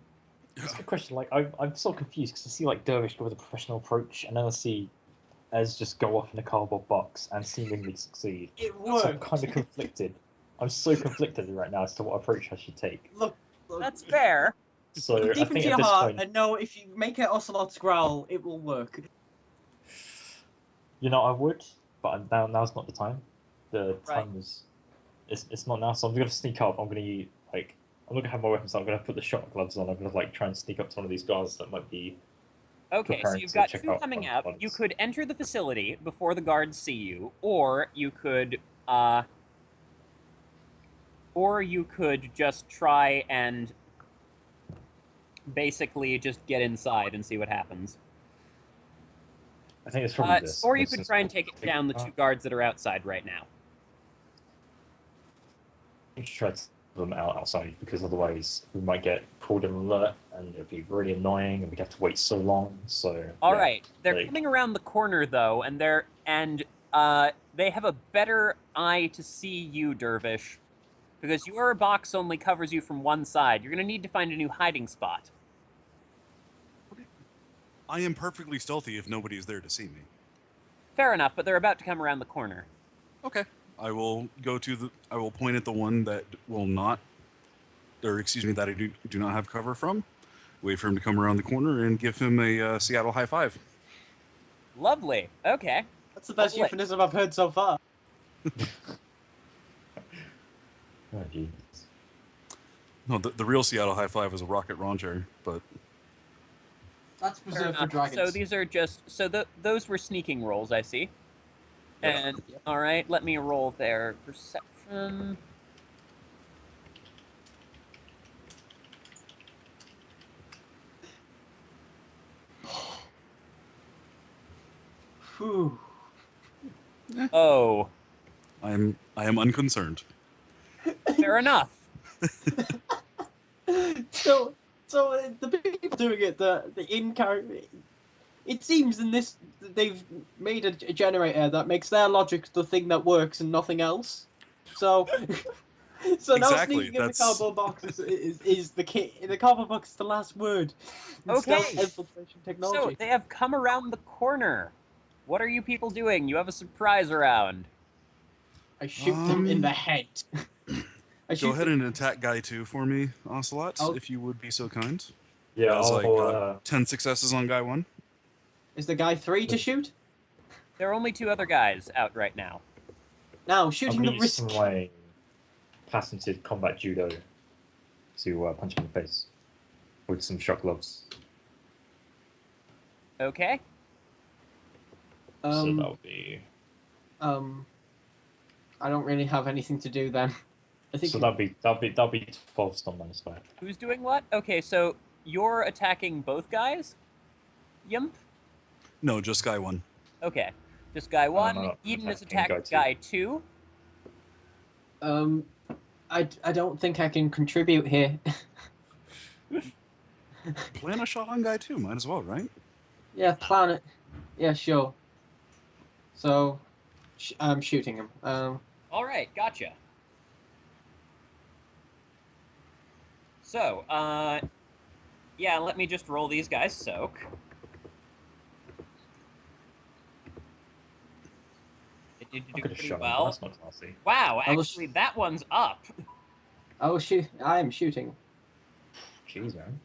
D: Just a question, like I'm so confused because I see like Dervish go with a professional approach, and then I see Ez just go off in a cardboard box and seemingly succeed.
C: It
D: So I'm
C: worked.
D: kind of conflicted. I'm so conflicted right now as to what approach I should take.
C: Look,
B: That's fair.
D: So
C: look
D: I
C: deep
D: think
C: into
D: at
C: your
D: this
C: heart
D: point,
C: and know if you make it Ocelot's growl, it will work.
D: you know, I would, but now's not the time. The
B: Right.
D: time is, it's not now. So I'm gonna sneak up. I'm gonna like, I'm not gonna have my weapons. I'm gonna put the shot gloves on. I'm gonna like try and sneak up to one of these guards that might be.
B: Okay, so
D: Preparing
B: you've
D: to
B: got
D: check
B: two
D: out
B: coming
D: one
B: up.
D: of the
B: You
D: ones.
B: could enter the facility before the guards see you, or you could just try and basically just get inside and see what happens.
D: I think it's probably this.
B: Or you
D: this
B: could
D: is-
B: try and take down the two guards that are outside right now.
D: We should try to put them outside because otherwise we might get pulled in alert and it'd be really annoying and we'd have to wait so long. So
B: All
D: yeah,
B: right, they're
D: like-
B: coming around the corner though, and they have a better eye to see you, Dervish, because your box only covers you from one side. You're gonna need to find a new hiding spot.
A: I am perfectly stealthy if nobody is there to see me.
B: Fair enough, but they're about to come around the corner.
A: Okay. I will point at the one that will not, or excuse me, that I do not have cover from. Wait for him to come around the corner and give him a Seattle high five.
B: Lovely. Okay.
C: That's the best
B: Lovely.
C: euphemism I've heard so far.
D: Oh, jeez.
A: No, the real Seattle high five is a rocket launcher, but
C: That's
B: Fair
C: reserved for
B: enough.
C: dragons.
B: So these are just those were sneaking rolls, I see.
A: Yep.
B: And all right, let me roll their perception.
C: Whew.
B: Oh,
A: I am unconcerned.
B: fair enough.
C: So the people doing it, the in character. It seems in this that they've made a generator that makes their logic the thing that works and nothing else. So, so now
A: Exactly,
C: sneaking in the
A: that's-
C: cardboard box is the key. The cardboard box is the last word. in stealth
B: Okay.
C: infiltration
B: So
C: technology.
B: they have come around the corner. What are you people doing? You have a surprise around.
C: I shoot them in the head. I shoot
A: Go ahead
C: them-
A: and attack guy 2 for me, Ocelot,
C: Oh.
A: if you would be so kind.
D: Yeah,
A: That's
D: I'll,
A: like 10 successes on guy 1.
C: Is the guy 3 to shoot?
B: There are only two other guys out right now.
C: Now
D: I'm
C: shooting
D: gonna
C: the
D: use
C: risk.
D: some like patented combat judo to punch him in the face with some shock gloves.
B: Okay.
D: So that'll be.
C: I don't really have anything to do then. I think
D: So that'll be 12 stun minus 5.
B: Who's doing what? Okay, so you're attacking both guys? Yimp?
A: No, just guy 1.
B: Okay. Just guy one.
D: I'm
B: Eden is
D: attacking
B: attacking
D: guy
B: guy two.
C: I don't think I can contribute here.
A: Plan a shot on guy 2, might as well, right?
C: Yeah, planet. Yeah, sure. So, I'm shooting him.
B: All right, gotcha. So, yeah, let me just roll these guys soak. It did
D: I
B: do
D: could have
B: pretty
D: shot him, but
B: well.
D: that's not classy.
B: Wow,
C: I was-
B: actually, that one's up.
C: I will shoot. I am shooting.
D: Jeez, man.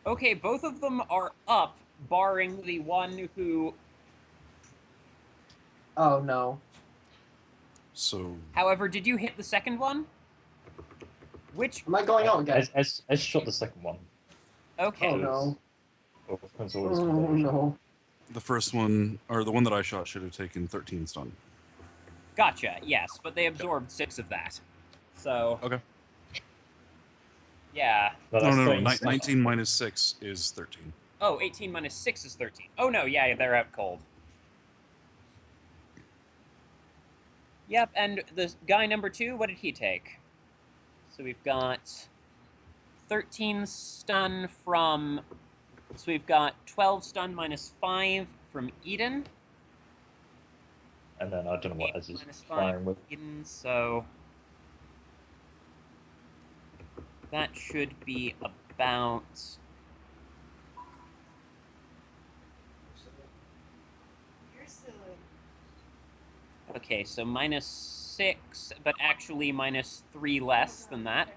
B: Okay, both of them are up, barring the one who
C: Oh no.
A: So
B: However, did you hit the second one? Which?
C: Am I going out again?
D: As shot the second one.
B: Okay.
C: Oh no.
D: Or depends on
C: Oh
D: what it's called.
C: no.
A: the first one, or the one that I shot, should have taken 13 stun.
B: Gotcha. Yes, but they absorbed 6 of that. So
A: Okay.
B: yeah.
D: But
A: No,
D: that's
A: no, no.
D: 13 stun.
A: 19 minus 6 is 13.
B: Oh, 18 minus 6 is 13. Oh no, yeah, they're out cold. Yep, and the guy number 2, what did he take? So we've got 13 stun from... So we've got 12 stun minus 5 from Eden.
D: And then I don't know what
B: 8
D: Ez is
B: minus 5
D: firing with.
B: Eden, so... That should be about... Okay, so minus 6, but actually minus 3 less than that.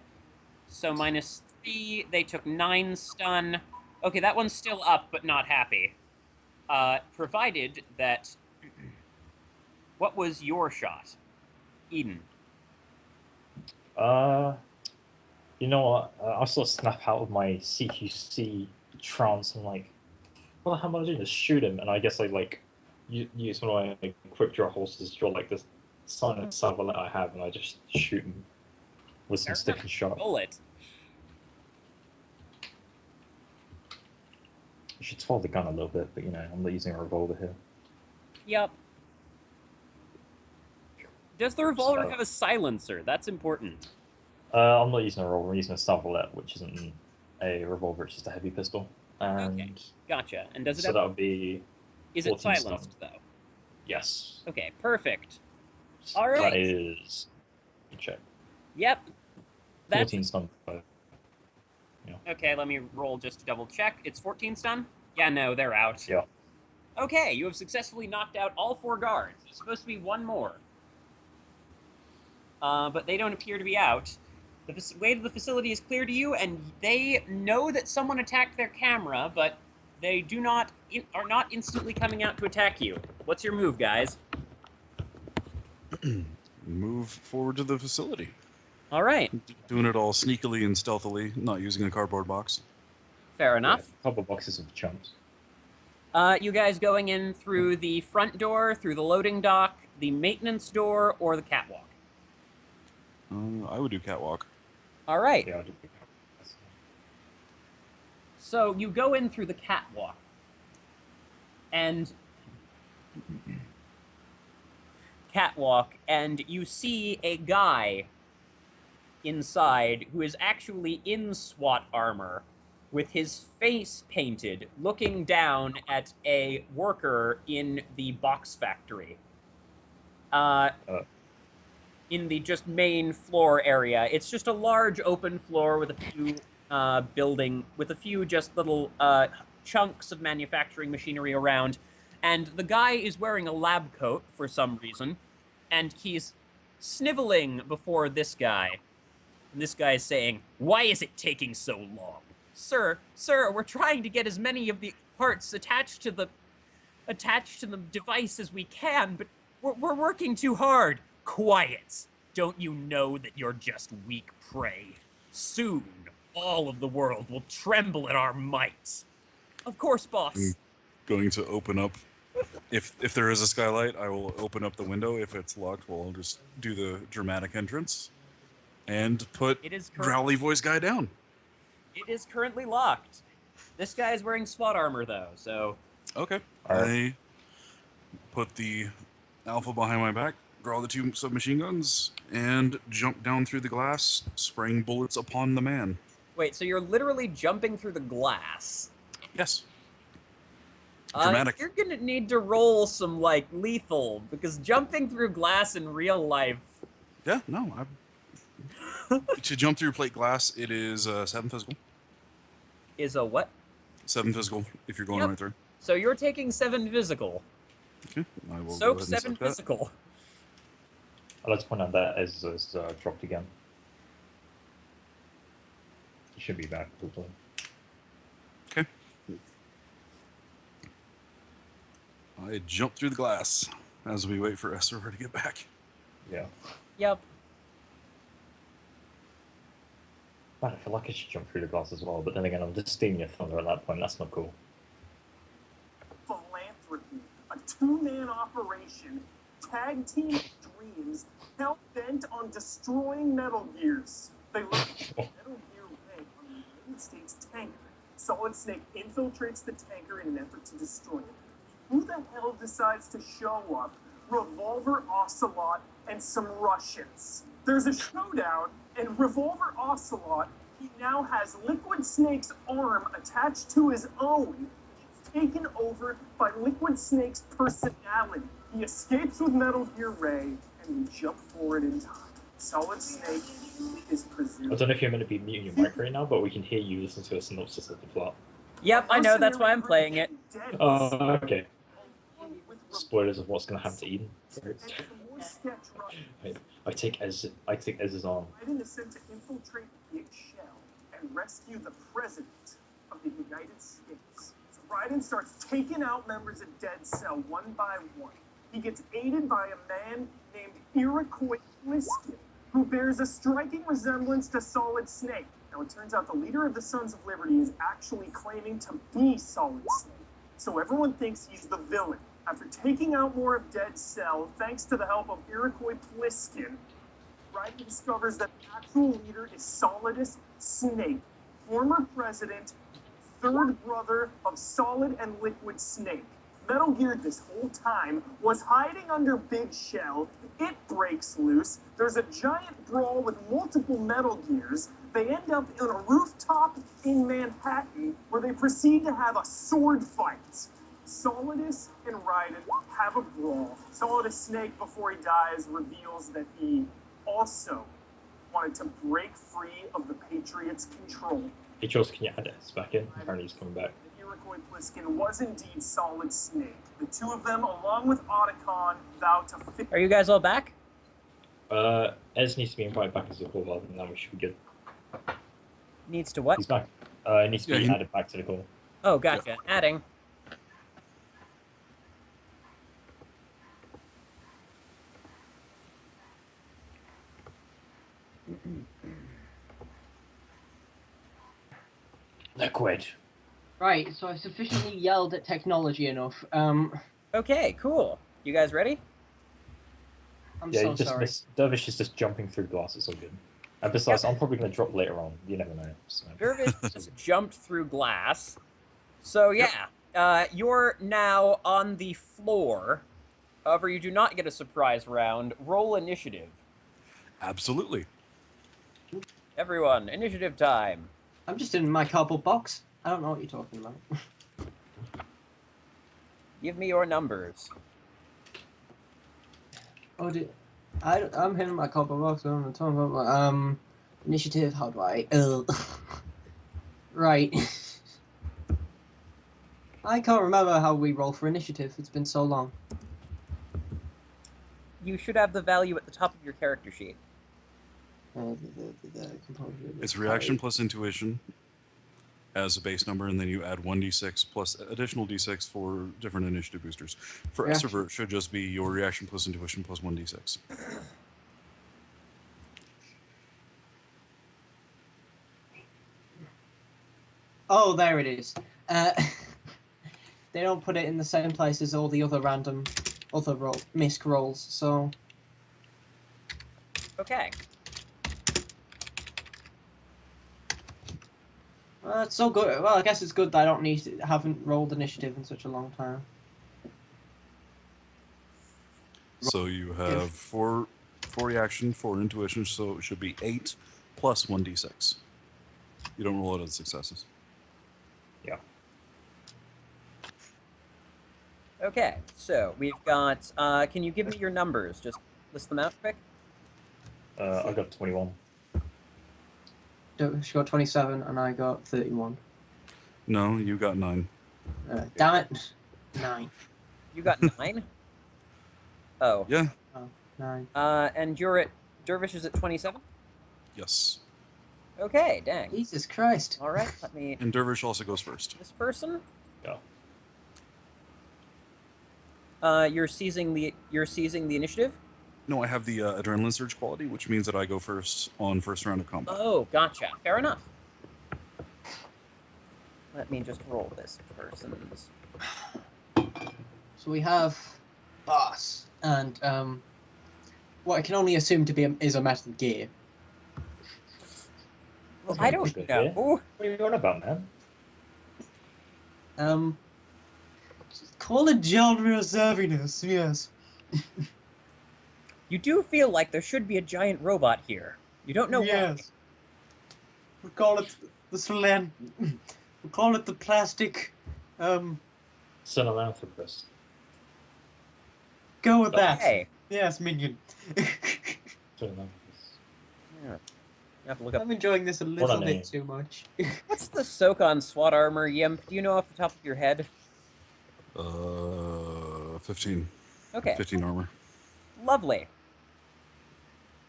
B: So minus 3, they took 9 stun. Okay, that one's still up, but not happy. Provided that... What was your shot? Eden.
D: You know what? I sort of snap out of my CQC trance and like, what the hell am I doing? Just shoot him, and I guess I like use one of my like, quick draw horses, draw like this silent salvo that I have, and I just shoot him with some
B: Fair
D: stick
B: enough.
D: and shot.
B: Roll it.
D: I should twirl the gun a little bit, but you know, I'm not using a revolver here.
B: Yep. Does the revolver
D: So-
B: have a silencer? That's important.
D: I'm not using a revolver, I'm using a salvolette, which isn't a revolver, it's just a heavy pistol. And
B: Okay. Gotcha. And does it
D: so
B: have...
D: that would be
B: Is it
D: 14
B: silenced, though?
D: yes.
B: Okay, perfect. All right.
D: That is. Let me check.
B: Yep. That's...
D: 14 stun.
B: Okay, let me roll just to double check. It's 14 stun? Yeah, no, they're out.
D: Yeah.
B: Okay, you have successfully knocked out all 4 guards. There's supposed to be 1 more. But they don't appear to be out. The way to the facility is clear to you, and they know that someone attacked their camera, but they do not are not instantly coming out to attack you. What's your move, guys?
A: Move forward to the facility.
B: All right,
A: Doing it all sneakily and stealthily, not using a cardboard box.
B: fair enough.
D: Yeah, a couple boxes of chunks.
B: You guys going in through the front door, through the loading dock, the maintenance door, or the catwalk?
A: I would do catwalk.
B: All right.
D: Yeah, I'll do
B: So you go in through the catwalk, and you see a guy inside who is actually in SWAT armor with his face painted, looking down at a worker in the box factory. In the just main floor area. It's just a large open floor with a few just little chunks of manufacturing machinery around. And the guy is wearing a lab coat for some reason, and he's sniveling before this guy. And this guy is saying, "Why is it taking so long? Sir, we're trying to get as many of the parts attached to the device as we can, but we're working too hard." Quiet. Don't you know that you're just weak prey? Soon, all of the world will tremble at our might. Of course, boss.
A: Going to open up. If there is a skylight, I will open up the window. If it's locked, well, I'll just do the dramatic entrance and put
B: It is
A: growly voice guy down.
B: It is currently locked. This guy is wearing SWAT armor, though, so...
A: Okay.
D: Alright.
A: I put the alpha behind my back, draw the 2 submachine guns, and jump down through the glass, spraying bullets upon the man.
B: Wait, so you're literally jumping through the glass?
A: Yes. Dramatic.
B: You're gonna need to roll some, like, lethal, because jumping through glass in real life...
A: Yeah, no. To jump through plate glass, it is 7 physical.
B: Is a what?
A: 7 physical, if you're going
B: Yep.
A: right through.
B: So you're taking 7 physical.
A: Okay, I will go
B: Soak
A: ahead and
B: 7
A: soak that.
B: physical.
D: I'd like to point out that Ez is dropped again. He should be back, hopefully.
A: Okay. I jump through the glass. as we wait for Esther to get back.
D: Yeah.
B: Yep.
D: Man, I feel like I should jump through the glass as well, but then again, I'm just stealing your thunder at that point. That's not cool.
F: Philanthropy, a two-man operation, tag team of dreams, hell bent on destroying Metal Gears. They look at Metal Gear Ray on the United States tanker. Solid Snake infiltrates the tanker in an effort to destroy it. Who the hell decides to show up? Revolver Ocelot and some Russians. There's a showdown, and Revolver Ocelot, he now has Liquid Snake's arm attached to his own. It's taken over by Liquid Snake's personality. He escapes with Metal Gear Ray, and we jump forward in time. Solid Snake is
D: I
F: presumed.
D: don't know if you're meant to be muting your mic right now, but we can hear you listen to a synopsis of the plot.
B: Yep, I know, that's why I'm playing it.
D: Okay. Spoilers of what's going to happen to Eden. I take Ez's arm.
F: Raiden is sent to infiltrate Big Shell and rescue the president of the United States. So Raiden starts taking out members of Dead Cell one by one. He gets aided by a man named Iroquois Pliskin, who bears a striking resemblance to Solid Snake. Now it turns out the leader of the Sons of Liberty is actually claiming to be Solid Snake. So everyone thinks he's the villain. After taking out more of Dead Cell, thanks to the help of Iroquois Pliskin, Raiden discovers that the actual leader is Solidus Snake, former president, third brother of Solid and Liquid Snake. Metal Gear this whole time was hiding under Big Shell. It breaks loose. There's a giant brawl with multiple Metal Gears. They end up on a rooftop in Manhattan where they proceed to have a sword fight. Solidus and Raiden have a brawl. Solidus Snake, before he dies, reveals that he also wanted to break free of the Patriots' control.
D: Hey, Jules, can you add S back in? Apparently he's coming back.
F: The Iroquois Pliskin was indeed Solid Snake. The two of them, along with Otacon, vow to...
B: Are you guys all back?
D: Ez needs to be invited back as a call, and then we should be good.
B: Needs to what?
D: He's back. It needs to be
A: Yeah,
D: added back to the call.
B: Oh, gotcha. Adding.
D: Liquid.
G: Right, so I've sufficiently yelled at technology enough.
B: Okay, cool. You guys ready?
G: I'm
D: Yeah,
G: so
D: you just
G: sorry.
D: miss. Dervish is just jumping through glass. It's all good. And besides, I'm probably going to drop later on. You never know. So.
B: Dervish just jumped through glass. So yeah, you're now on the floor. However, you do not get a surprise round. Roll initiative.
A: Absolutely.
B: Everyone, initiative time.
G: I'm just in my cardboard box. I don't know what you're talking about.
B: Give me your numbers.
G: Oh, I'm hitting my cardboard box. I'm talking about initiative. How do I? Right. I can't remember how we roll for initiative. It's been so long.
B: You should have the value at the top of your character sheet.
A: It's reaction plus intuition as a base number, and then you add 1d6 plus additional d6 for different initiative boosters. For
G: Reaction.
A: extrovert, it should just be your reaction plus intuition plus 1d6.
G: Oh, there it is. They don't put it in the same place as all the other random, misc rolls, so...
B: Okay.
G: Well, it's so good. Well, I guess it's good that I haven't rolled initiative in such a long time.
A: So you have four reaction, 4 intuition, so it should be 8 plus 1d6. You don't roll it as successes.
D: Yeah.
B: Okay, so we've got, can you give me your numbers? Just list them out quick.
D: I got 21.
G: She got 27 and I got 31.
A: No, you got 9.
G: Damn it. 9.
B: You got 9? Oh.
A: Yeah.
G: 9.
B: And you're at, Dervish is at 27?
A: Yes.
B: Okay, dang.
G: Jesus Christ.
B: All right, let me,
A: And Dervish also goes first.
B: this person?
D: Yeah.
B: You're seizing the initiative.
A: No, I have the adrenaline surge quality, which means that I go first on first round of combat.
B: Oh, gotcha. Fair enough. Let me just roll this person's.
G: So we have boss and what I can only assume to be is a metal gear.
B: Well, I don't know.
D: What are you on about, man?
C: Call it genre observiness, yes.
B: You do feel like there should be a giant robot here. You don't know why.
C: Yes. We call it the slant. We call it the plastic.
D: Philanthropist.
C: Go with that.
B: Okay.
C: Yes, minion.
D: Philanthropist.
B: Yeah. I have to look up.
G: I'm enjoying this a
D: What
G: little
D: a
G: bit
D: name.
G: too much.
B: What's the soak on SWAT armor, Yimp? Do you know off the top of your head?
A: 15.
B: Okay.
A: 15 armor.
B: Lovely.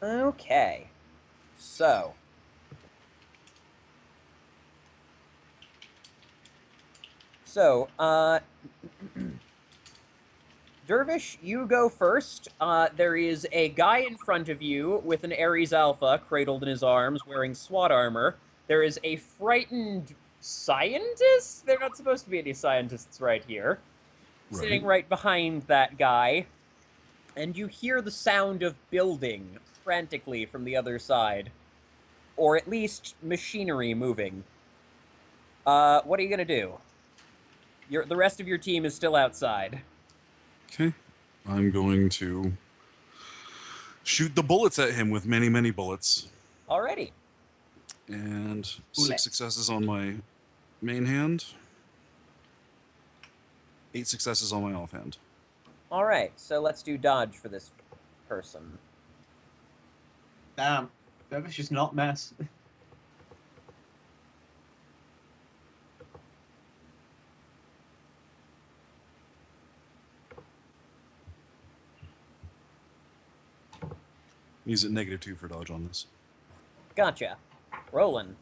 B: Okay. So. Dervish, you go first. There is a guy in front of you with an Ares Alpha cradled in his arms wearing SWAT armor. There is a frightened scientist? They're not supposed to be any scientists right here. Sitting right behind that guy. And you hear the sound of building frantically from the other side. Or at least machinery moving. What are you gonna do? The rest of your team is still outside.
A: Okay. I'm going to shoot the bullets at him with many, many bullets.
B: Alrighty.
A: And
G: Bullets.
A: 6 successes on my main hand. 8 successes on my offhand.
B: Alright, so let's do dodge for this person.
C: Damn. That was just not mess.
A: He's at -2 for dodge on this.
B: Gotcha. Roland.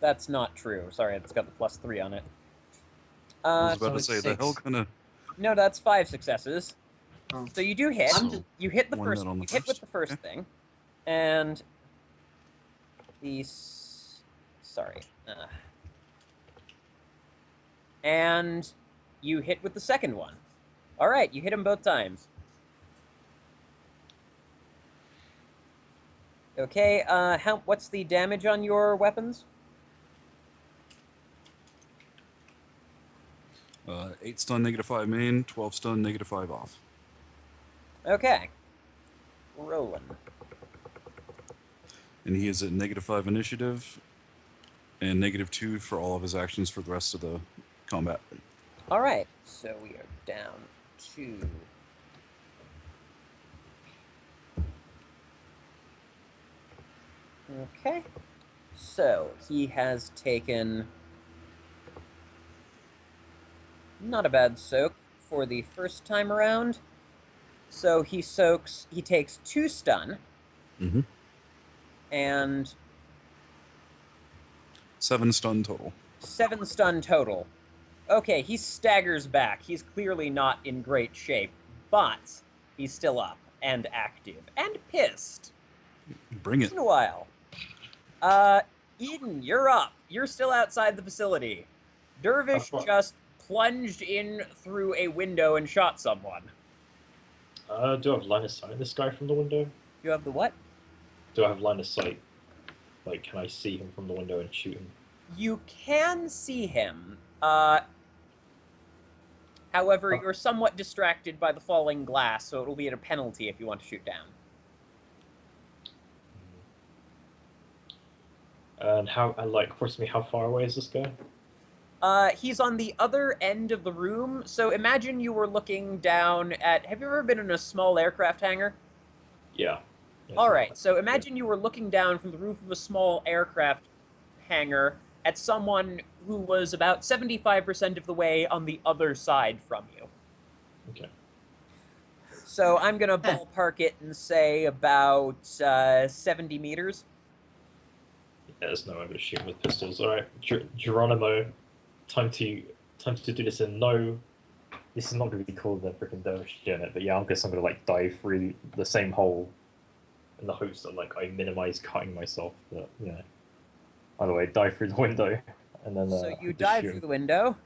B: That's not true. Sorry, it's got the +3 on it.
A: I was about
G: so
A: to
G: it's
A: say, the
G: 6.
A: hell kind of...
B: No, that's 5 successes.
G: Oh.
B: So you do hit.
A: So,
B: You hit the
A: one
B: first.
A: net on the
B: You hit with
A: first.
B: the first
A: Okay.
B: thing, and sorry. And you hit with the second one. All right, you hit him both times. Okay. What's the damage on your weapons?
A: 8 stun, -5 main, 12 stun, -5 off.
B: Okay. Roland.
A: And he is at -5 initiative, and -2 for all of his actions for the rest of the combat.
B: All right, so we are down to. Okay. So he has taken not a bad soak for the first time around. So he takes 2 stun
A: Mm-hmm.
B: and
A: 7 stun total.
B: 7 stun total. Okay, he staggers back. He's clearly not in great shape, but he's still up and active and pissed.
A: Bring
B: It's
A: it.
B: been a while. Eden, you're up. You're still outside the facility. Dervish
D: That's right.
B: just plunged in through a window and shot someone.
D: Do I have line of sight this guy from the window?
B: You have the what?
D: Do I have line of sight? Like, can I see him from the window and shoot him?
B: You can see him. However, you're somewhat distracted by the falling glass, so it will be at a penalty if you want to shoot down.
D: And approximately how far away is this guy?
B: He's on the other end of the room, so imagine you were looking down at... Have you ever been in a small aircraft hangar?
D: Yeah.
B: Alright, so imagine you were looking down from the roof of a small aircraft hangar at someone who was about 75% of the way on the other side from you.
D: Okay.
B: So I'm gonna ballpark it and say about 70 meters.
D: Yeah, there's no way I'm gonna shoot him with pistols. All right, Geronimo, time to do this in no This is not going to be called the freaking Dervish unit, but yeah, I guess I'm going to like dive through the same hole in the hopes that like I minimize cutting myself. But you know, either way, dive through the window and then.
B: So you
D: just
B: dive
D: shoot
B: through
D: him.
B: the window.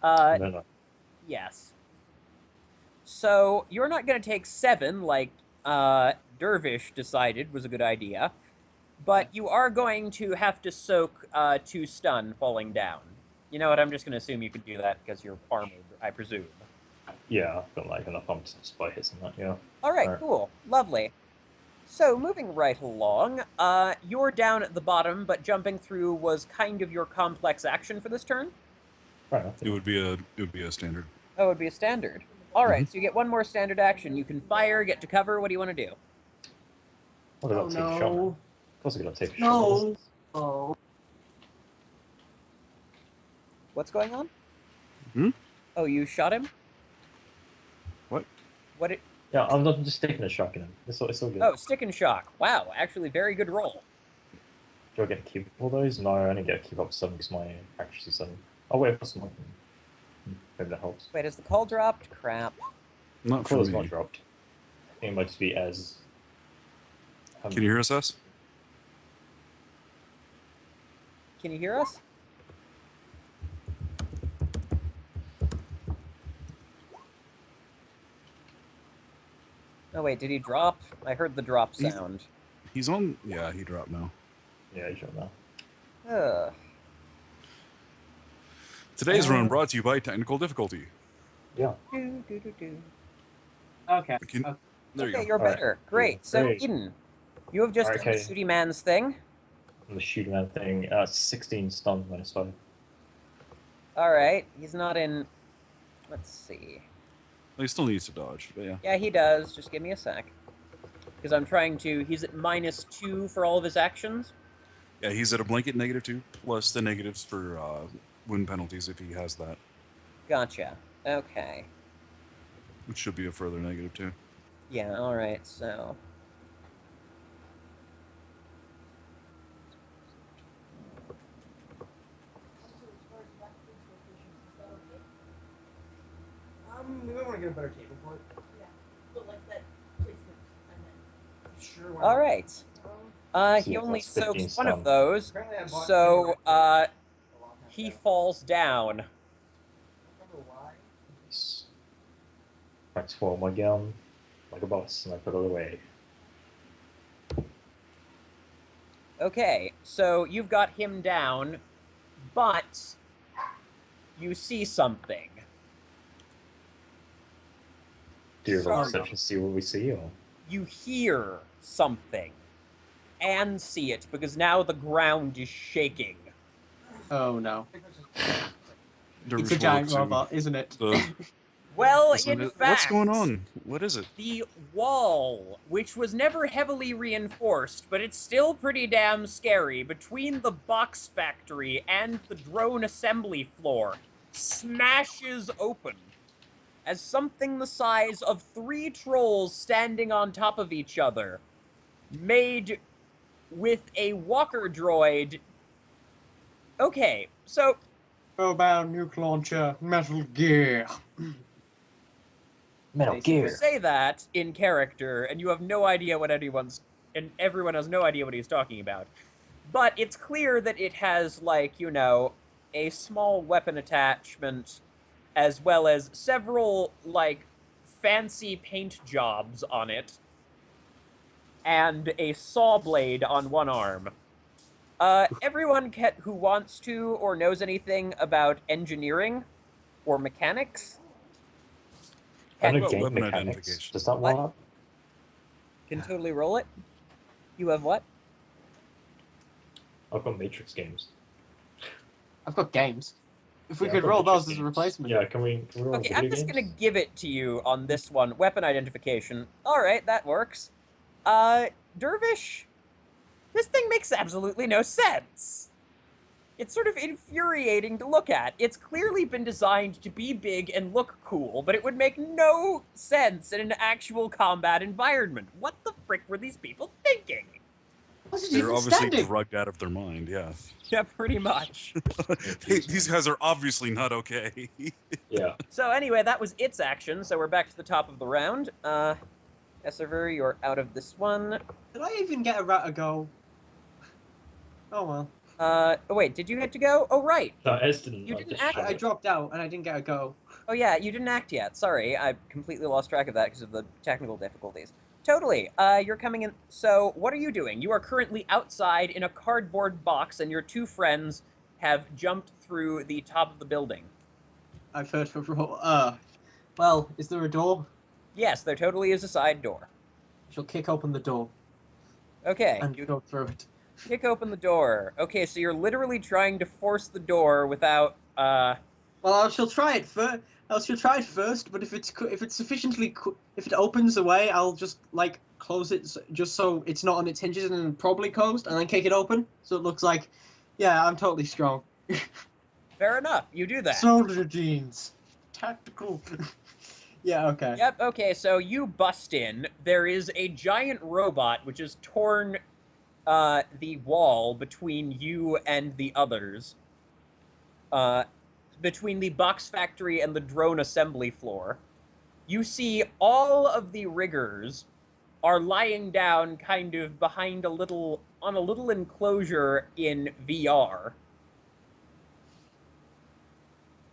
D: And then,
B: Yes. So you're not going to take 7 like Dervish decided was a good idea, but you are going to have to soak 2 stun falling down. You know what? I'm just going to assume you can do that because you're armored, I presume.
D: yeah, I've got like enough spy hits and that. Yeah.
B: All right,
D: Alright.
B: cool. Lovely. So, moving right along, you're down at the bottom, but jumping through was kind of your complex action for this turn.
D: Fair enough.
A: It would be a standard.
B: Oh, it would be a standard. All right, so you get 1 more standard action. You can fire, get to cover. What do you want to do?
D: What about
G: Oh,
D: take a shot?
G: no.
D: Of course, I got to take a shot.
G: No. Oh.
B: What's going on?
A: Hmm?
B: Oh, you shot him?
A: What?
B: What?
D: Yeah, I'm not just taking a shot in him. It's all good.
B: Oh, stick and shock. Wow, actually, very good roll.
D: Do I get to keep all those? No, I only get to keep up 7 because my accuracy 7. Oh wait, plus one. Maybe that helps.
B: Wait, has the call dropped? Crap.
A: Not for
D: Cool, it's
A: me.
D: not dropped. I think it might just be as.
A: Can you hear us, S?
B: Can you hear us? Oh, wait, did he drop? I heard the drop sound.
A: He's on. Yeah, he dropped now.
D: Yeah, you don't know.
B: Ugh.
A: Today's run brought to you by technical difficulty.
D: Yeah.
B: Do, do, do, do.
C: Okay.
A: There you
B: Okay,
A: go.
B: you're
D: All right.
B: better. Great. So,
D: Great.
B: Eden, you have just done the
D: Okay.
B: shooty man's thing.
D: And the shooting man thing, 16 stun minus 5.
B: All right, he's not in. Let's see.
A: He still needs to dodge, but yeah.
B: Yeah, he does. Just give me a sec. Because I'm trying to. He's at -2 for all of his actions.
A: Yeah, he's at a blanket -2 plus the negatives for wound penalties if he has that,
B: Gotcha. Okay.
A: which should be a further -2.
B: Yeah, all right, so.
E: We might want to get a better table for it.
H: Yeah, but like that placement, I meant.
E: Sure. why
B: All
E: not?
B: right.
D: So
B: He
D: yeah,
B: only
D: that's 15
B: soaks one of
D: stun.
B: those,
E: Apparently I bought
B: so
E: a long time
B: he
E: ago.
B: falls down.
E: I don't remember why.
D: Nice. Transform my gun like a boss, and I put it away.
B: Okay, so you've got him down, but you see something.
D: Do you roll
B: Sorry.
D: perception to see what we see, or?
B: You hear something and see it because now the ground is shaking.
G: Oh no.
A: Dervish
G: It's a
A: will
G: giant
A: look to
G: robot, isn't it?
A: the-
B: Well,
A: listen,
B: in fact,
A: what's going on? What is it?
B: the wall, which was never heavily reinforced, but it's still pretty damn scary, between the box factory and the drone assembly floor, smashes open as something the size of 3 trolls standing on top of each other, made with a walker droid. Okay, so
G: Mobile nuke launcher, Metal Gear.
D: Metal
G: Basically.
B: you
D: Gear.
B: say that in character, and you have no idea what and everyone has no idea what he's talking about. But it's clear that it has, like, you know, a small weapon attachment, as well as several, like, fancy paint jobs on it, and a saw blade on one arm. Everyone who wants to or knows anything about engineering or mechanics
D: I know
A: What
D: game
A: weapon
D: mechanics.
A: identification?
D: Does that
B: What?
D: work?
B: can totally roll it. You have what?
D: I've got Matrix games.
G: I've got games. If we
D: Yeah,
G: could
D: I've got
G: roll
D: Matrix
G: those as a
D: games.
G: replacement.
D: Yeah, can we roll
B: Okay,
D: video
B: I'm just
D: games?
B: gonna give it to you on this one. Weapon identification. Alright, that works. Dervish? This thing makes absolutely no sense. It's sort of infuriating to look at. It's clearly been designed to be big and look cool, but it would make no sense in an actual combat environment. What the frick were these people thinking?
G: How's it
A: They're
G: even
A: obviously
G: standing?
A: drugged out of their mind. Yeah.
B: Yeah, pretty much.
A: These guys are obviously not okay.
D: Yeah.
B: So anyway, that was its action. So we're back to the top of the round. Essever, you're out of this one.
G: Did I even get a rat to go? Oh well.
B: Oh wait, did you get to go? Oh right.
D: No, Ez didn't.
B: You
D: I
B: didn't
D: just
B: act-
D: shot
G: I
D: it.
G: dropped out and I didn't get a go.
B: Oh yeah, you didn't act yet. Sorry, I completely lost track of that because of the technical difficulties. Totally. You're coming in. So what are you doing? You are currently outside in a cardboard box, and your two friends have jumped through the top of the building.
G: I've heard for roll. Well, is there a door?
B: Yes, there totally is a side door.
G: I shall kick open the door
B: Okay,
G: and
B: you
G: go through it.
B: kick open the door. Okay, so you're literally trying to force the door without.
G: Well, I shall try it first. I shall try it first, but if it's sufficiently if it opens away, I'll just like close it just so it's not on its hinges and probably closed, and then kick it open so it looks like, yeah, I'm totally strong.
B: Fair enough. You do that.
G: Soldier jeans, tactical. Yeah. Okay.
B: Yep, okay, so you bust in. There is a giant robot which has torn the wall between you and the others. Between the box factory and the drone assembly floor. You see all of the riggers are lying down kind of behind on a little enclosure in VR.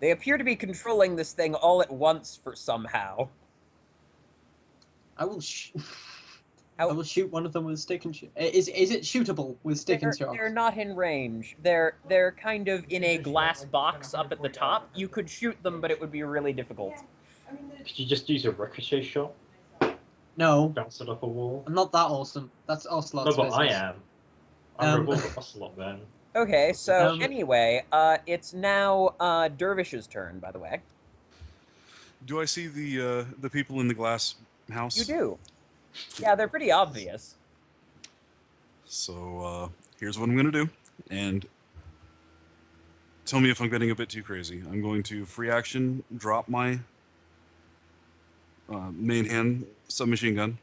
B: They appear to be controlling this thing all at once for somehow.
G: I will. I will shoot one of them with a stick and shoot. Is it shootable with stick and shot?
B: They're not in range. They're kind of in a glass box up at the top. You could shoot them, but it would be really difficult.
D: Could you just use a ricochet shot?
G: No,
D: Bounce it off a wall?
G: I'm not that awesome. That's
D: No,
G: Ocelot's
D: but
G: business.
D: I am. I'm
G: Um,
D: Revolver Ocelot, man.
B: Okay, so
G: Um,
B: anyway, it's now Dervish's turn, by the way.
A: Do I see the people in the glass house?
B: You do. Yeah, they're pretty obvious.
A: So here's what I'm gonna do, and tell me if I'm getting a bit too crazy. I'm going to free action drop my main hand submachine gun,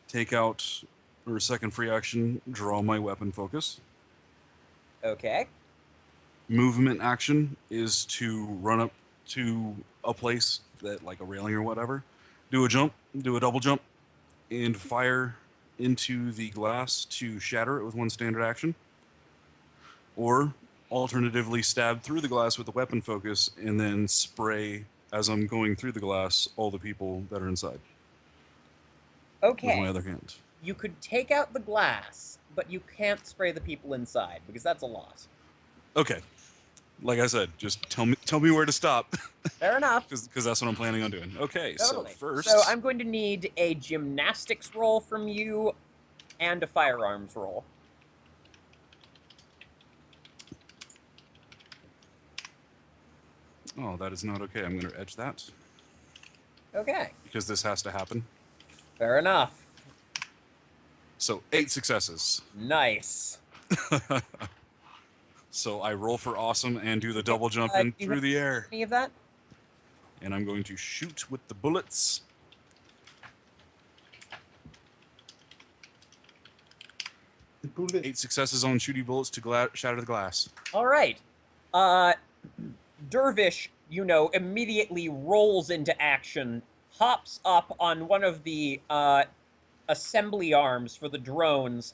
A: take out, or second free action draw my weapon focus.
B: Okay.
A: Movement action is to run up to a place that, like a railing or whatever, do a jump, do a double jump, and fire into the glass to shatter it with one standard action. Or alternatively stab through the glass with a weapon focus and then spray, as I'm going through the glass, all the people that are inside with my
B: Okay.
A: other hand.
B: You could take out the glass, but you can't spray the people inside because that's a loss.
A: Okay. Like I said, just tell me where to stop,
B: Fair enough.
A: because that's what I'm planning on doing. Okay,
B: Totally.
A: so first,
B: So I'm going to need a gymnastics roll from you and a firearms roll.
A: oh, that is not okay. I'm going to edge that
B: Okay.
A: because this has to happen.
B: Fair enough.
A: So 8 successes.
B: Nice.
A: So I roll for awesome and do the double jump in
B: do you
A: through
B: have
A: the air.
B: Any of that?
A: And I'm going to shoot with the bullets.
G: The bullet.
A: 8 successes on shooty bullets to shatter the glass.
B: All right. Dervish, immediately rolls into action, hops up on one of the assembly arms for the drones,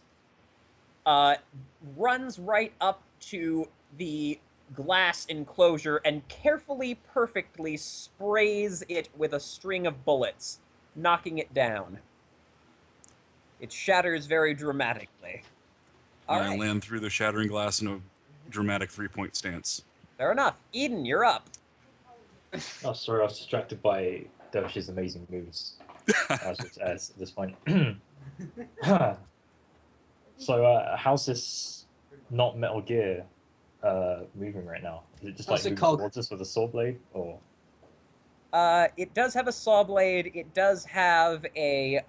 B: runs right up to the glass enclosure and carefully, perfectly sprays it with a string of bullets, knocking it down. It shatters very dramatically. All
A: And I
B: right.
A: land through the shattering glass in a dramatic 3-point stance.
B: Fair enough. Eden, you're up.
D: Oh, sorry, I was distracted by Dervish's amazing moves. As at this point. So, how's this not Metal Gear moving right now? Is it just
G: How's
D: like
G: it
D: moving
G: called?
D: towards us with a saw blade, or?
B: It does have a saw blade. It does have a,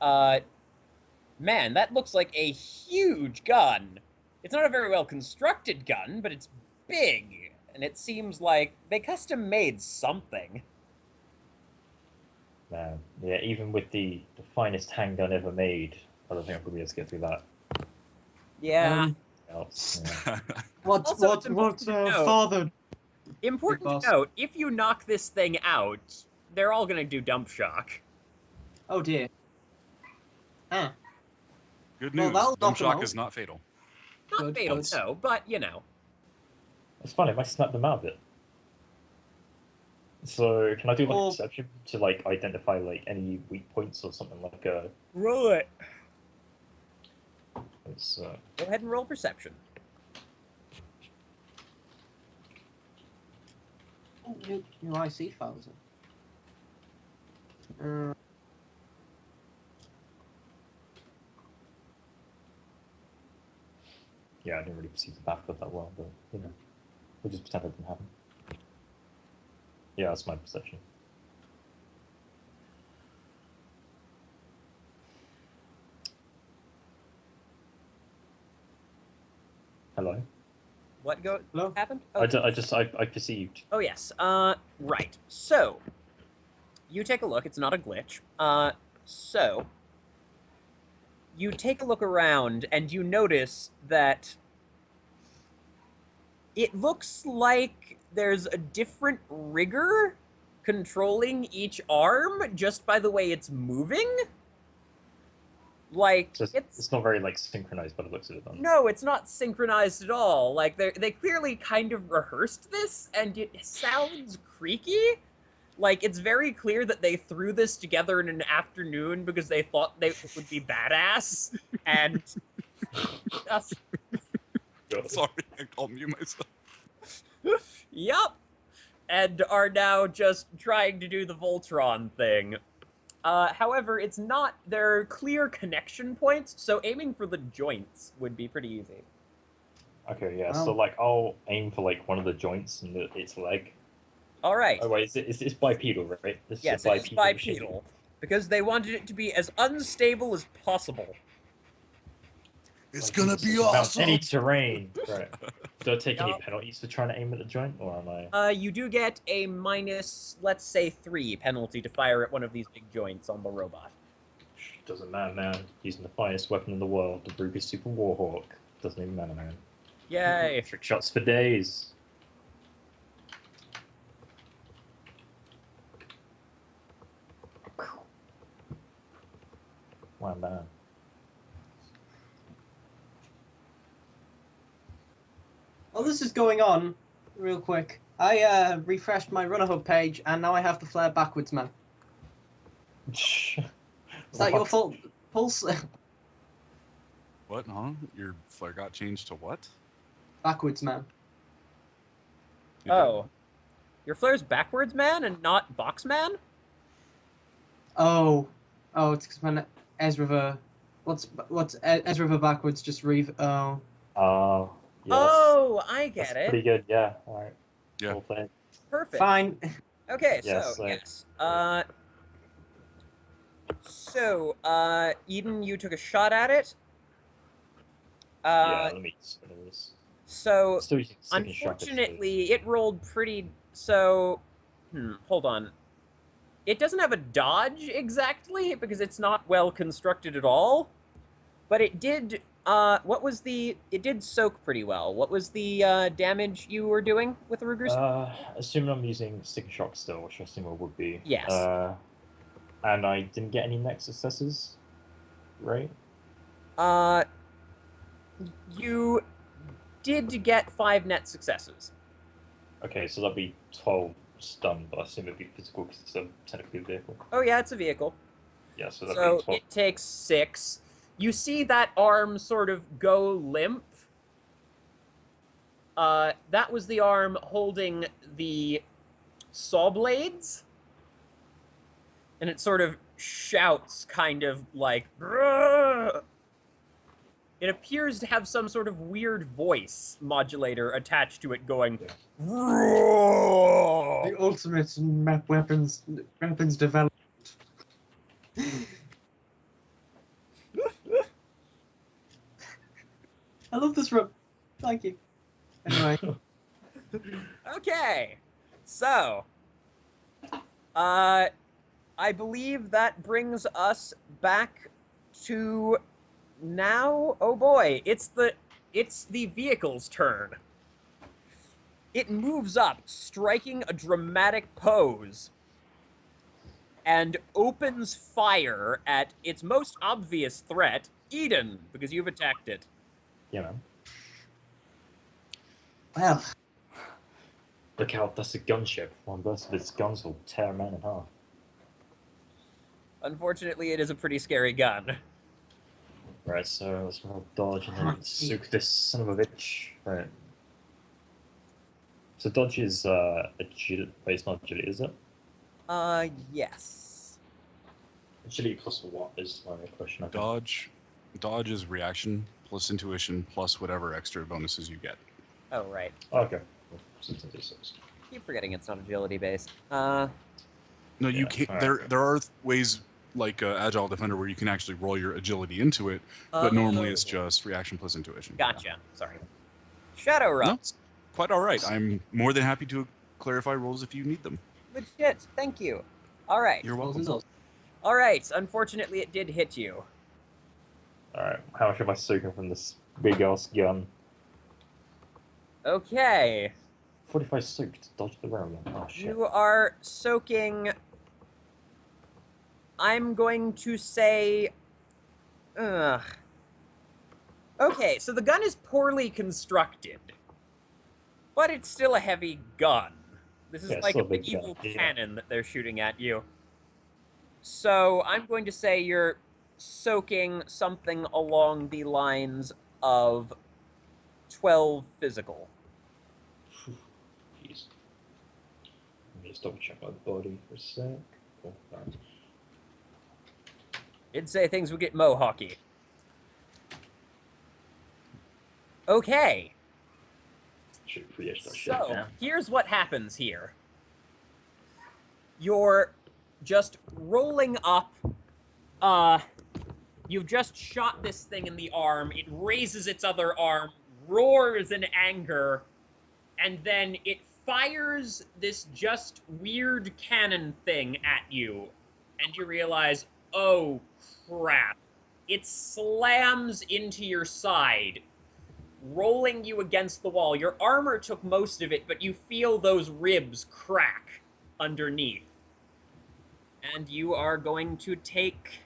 B: man, that looks like a huge gun. It's not a very well constructed gun, but it's big. And it seems like they custom made something.
D: Man, yeah, even with the finest handgun ever made, I don't think I'm gonna be able to get through that.
B: Yeah.
D: Else, yeah.
C: What's
B: Also, it's important to note-
C: father?
B: Important
C: boss.
B: to note, if you knock this thing out, they're all gonna do dump shock.
C: Oh dear. Ah,
A: Good
C: Well,
A: news.
C: that'll
A: Dump
C: knock them
A: shock
C: out.
A: is not fatal.
B: Not
C: Good.
B: fatal,
D: Once.
B: no, but you know.
D: It's funny, I might snap them out of it. So can I do like
C: Well-
D: perception to like identify like any weak points or something like
B: Roll it.
D: it's
B: Go ahead and roll perception.
C: Oh, new IC files.
D: yeah, I didn't really perceive the backfield that well, but you know, we'll just pretend it didn't happen. Yeah, that's my perception. Hello.
B: What
C: Hello?
B: happened?
D: I perceived.
B: Oh yes. Right. So you take a look. It's not a glitch. So you take a look around and you notice that it looks like there's a different rigger controlling each arm just by the way it's moving. Like
D: It's not very like synchronized by the looks of it. Then.
B: no, it's not synchronized at all. Like they clearly kind of rehearsed this, and it sounds creaky. Like it's very clear that they threw this together in an afternoon because they thought it would be badass, and just,
A: Sorry, I called mute myself.
B: yup, and are now just trying to do the Voltron thing. However, it's not. There are clear connection points, so aiming for the joints would be pretty easy.
D: Okay, yeah.
C: Wow.
D: So like, I'll aim for like one of the joints in its leg.
B: All right.
D: Oh wait, it's bipedal, right? This
B: Yes,
D: is a
B: it is
D: shape.
B: bipedal, because they wanted it to be as unstable as possible.
A: It's
D: Like,
A: gonna
D: just
A: be
D: about
A: awesome.
D: Any terrain, right? Do I take any
B: Yup.
D: penalties for trying to aim at the joint, or am I?
B: You do get a minus, let's say, 3 penalty to fire at one of these big joints on the robot.
D: Doesn't matter, man. Using the finest weapon in the world, the Ruby Super Warhawk. Doesn't even matter, man.
B: Yay!
D: Trick shots for days. Wow, man.
C: While this is going on, real quick, I refreshed my RunnerHub page, and now I have the flare backwards, man. Is that your fault, Pulse?
A: What, huh? Your flare got changed to what?
C: Backwards, man.
A: You
B: Oh. Your flare's backwards, man, and not box man?
C: Oh, it's because my Ezra. What's Ezra backwards? Just rev. Oh.
D: Oh, yes.
B: Oh, I
D: That's
B: get it.
D: pretty good, yeah. Alright.
A: Yeah.
D: Well played.
B: Perfect.
C: Fine.
B: Okay,
D: Yes,
B: so,
D: like-
B: yes. Eden, you took a shot at it.
D: Yeah, let me spin this.
B: So,
D: Still using second shot, actually.
B: unfortunately, it rolled pretty... So, hold on. It doesn't have a dodge exactly, because it's not well constructed at all. But it did, what was the... It did soak pretty well. What was the, damage you were doing with the Ruger's?
D: Assuming I'm using sticker shock still, which I assume it would be.
B: Yes.
D: And I didn't get any next successes, right?
B: You did get 5 net successes.
D: Okay, so that'd be 12 stun, but I assume it'd be physical because it's technically a vehicle.
B: Oh yeah, it's a vehicle.
D: Yeah, so that'd
B: So
D: be 12.
B: it takes 6. You see that arm sort of go limp. That was the arm holding the saw blades. And it sort of shouts, kind of like... "Grrr!" It appears to have some sort of weird voice modulator attached to it going... "Roar!"
C: The ultimate map weapons development. I love this room. Thank you. Anyway,
B: Okay, so, I believe that brings us back to now, oh boy, it's the vehicle's turn. It moves up, striking a dramatic pose, and opens fire at its most obvious threat, Eden, because you've attacked it.
D: Yeah, man.
G: Well,
D: Look out, that's a gunship. One burst of its guns will tear a man in half.
B: Unfortunately, it is a pretty scary gun.
D: Right, so let's roll dodge and then soak this son of a bitch. Right. So dodge is agility. Wait, it's not agility, is it?
B: Yes.
D: Agility plus what is my question? I think.
A: Dodge is reaction plus intuition plus whatever extra bonuses you get.
B: Oh, right.
D: Okay. 6
B: Keep forgetting it's not agility based.
A: No, you
D: Yeah,
A: can't.
D: alright.
A: There are ways like Agile Defender where you can actually roll your agility into it, but normally it's just reaction plus intuition.
B: Gotcha. Sorry. Shadowrun.
A: No, it's quite all right. I'm more than happy to clarify rolls if you need them.
B: Legit. Thank you. All right.
A: You're welcome.
B: All right. Unfortunately, it did hit you.
D: Alright, how much am I soaking from this big ass gun?
B: Okay.
D: 45 soaked. Dodge the round. Oh shit.
B: You are soaking. I'm going to say. Okay, so the gun is poorly constructed, but it's still a heavy gun. This is
D: Yeah, it's
B: like a
D: still a big
B: medieval
D: gun, yeah.
B: cannon that they're shooting at you. So I'm going to say you're soaking something along the lines of 12 physical.
D: Jeez. Let me just double check my body for a sec. Cool. Alright.
B: It'd say things would get mohawky. Okay,
D: Shoot, free edge that shit.
B: so
D: Yeah.
B: here's what happens here. You're just rolling up. You've just shot this thing in the arm. It raises its other arm, roars in anger, and then it fires this just weird cannon thing at you. And you realize, oh crap. It slams into your side, rolling you against the wall. Your armor took most of it, but you feel those ribs crack underneath. And you are going to take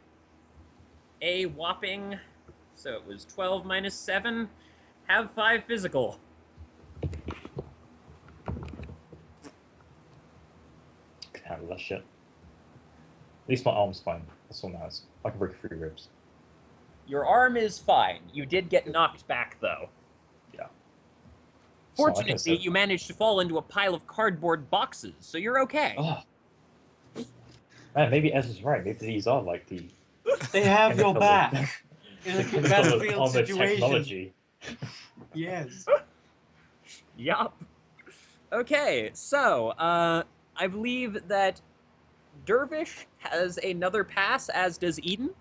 B: a whopping, so it was 12 minus 7, have 5 physical.
D: Can handle that shit. At least my arm's fine. That's all matters. I can break 3 ribs.
B: Your arm is fine. You did get knocked back, though.
D: Yeah.
B: Fortunately, you managed to fall into a pile of cardboard boxes, so you're okay.
D: Oh. Man, maybe Ez is right. Maybe these are like the.
C: They have your
D: chemical-
C: back in a
D: the chemical
C: battlefield
D: armored
C: situation.
D: technology.
C: Yes.
B: Yup. Okay, so, I believe that Dervish has another pass, as does Eden.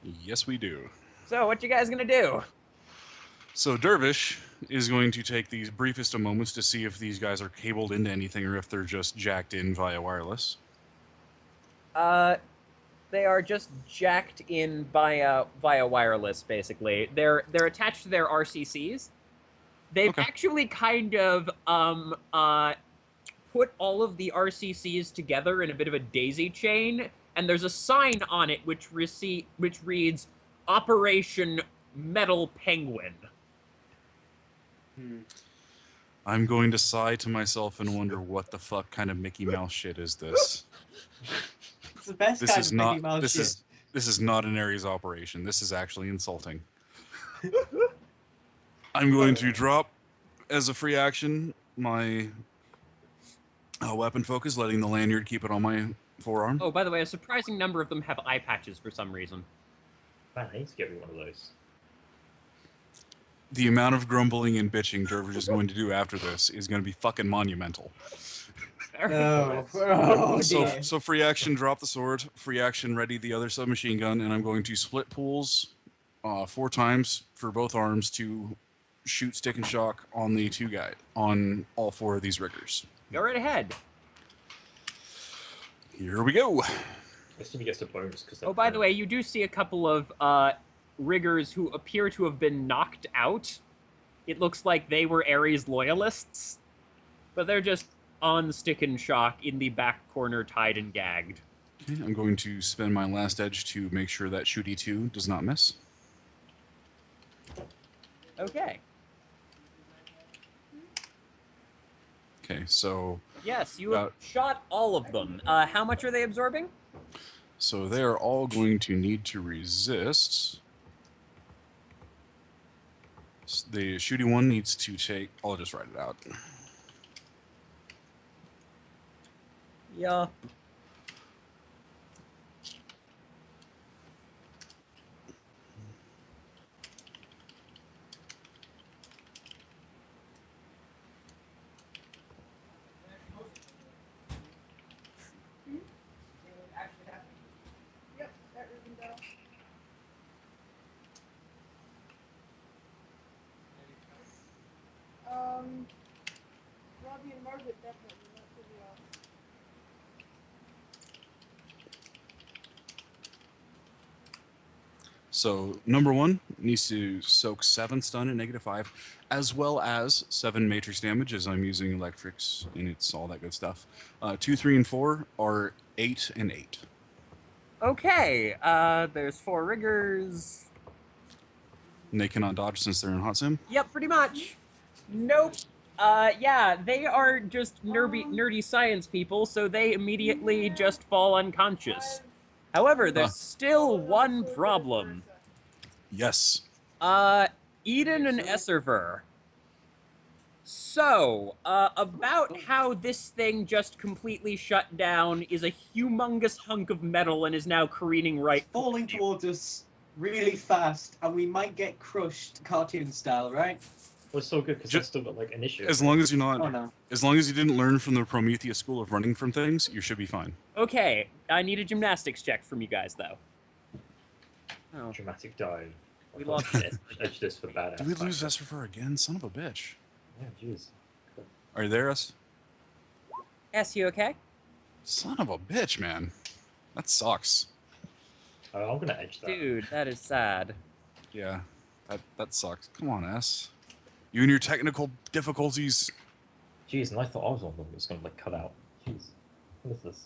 A: Yes, we do.
B: So, what you guys gonna do?
A: So Dervish is going to take these briefest of moments to see if these guys are cabled into anything or if they're just jacked in via wireless.
B: They are just jacked in via wireless, basically. They're attached to their RCCs. They've
A: Okay.
B: actually kind of put all of the RCCs together in a bit of a daisy chain, and there's a sign on it which reads Operation Metal Penguin.
A: I'm going to sigh to myself and wonder what the fuck kind of Mickey Mouse shit is this.
C: It's the best
A: This
C: kind
A: is
C: of Mickey
A: not
C: Mouse
A: this
C: shit.
A: is not an Ares operation. This is actually insulting. I'm going to drop as a free action my weapon focus, letting the lanyard keep it on my forearm.
B: Oh, by the way, a surprising number of them have eye patches for some reason.
D: Man, I need to get me one of those.
A: The amount of grumbling and bitching Dervish is going to do after this is going to be fucking monumental.
C: Oh, oh dear.
A: So free action, drop the sword. Free action, ready the other submachine gun, and I'm going to split pools 4 times for both arms to shoot stick and shock on the on all 4 of these riggers.
B: Go right ahead.
A: Here we go.
D: I assume he gets a bonus because.
B: Oh, by the way, you do see a couple of riggers who appear to have been knocked out. It looks like they were Ares loyalists, but they're just on stick and shock in the back corner, tied and gagged.
A: Okay, I'm going to spend my last edge to make sure that Shooty 2 does not miss.
B: Okay.
A: Okay, so
B: Yes, you have shot all of them. How much are they absorbing?
A: so they are all going to need to resist. The Shooty 1 needs to take... I'll just write it out.
B: Yeah.
H: Yep, that ribbon down. Robbie and Margaret definitely, not Sylvia.
A: So number 1 needs to soak 7 stun at -5, as well as 7 matrix damage, as I'm using electrics and it's all that good stuff. 2, 3, and 4 are 8 and 8.
B: Okay, there's 4 riggers.
A: And they cannot dodge since they're in hot sim.
B: Yep, pretty much. Nope. Yeah, they are just nerdy science people, so they immediately just fall unconscious. However, there's still one problem.
A: Yes.
B: Eden and Esserver. So, about how this thing just completely shut down is a humongous hunk of metal and is now careening right
C: Falling towards us really fast, and we might get crushed, cartoon style, right?
D: Well, it's so good because
A: Ju-
D: I still got like initiative.
A: As long as you're not...
C: Oh no.
A: As long as you didn't learn from the Prometheus school of running from things, you should be fine.
B: Okay, I need a gymnastics check from you guys, though. Oh,
D: Dramatic dive.
B: we lost this.
D: Edge this for badass.
A: Did we lose Esrifer again? Son of a bitch.
D: Yeah, jeez.
A: Are you there, us?
B: S, you okay?
A: Son of a bitch, man. That sucks.
D: I'm gonna edge that.
B: Dude, that is sad.
A: Yeah, that sucks. Come on, S. You and your technical difficulties.
D: Jeez, and I thought I was on the one that was gonna like cut out. Jeez, what is this?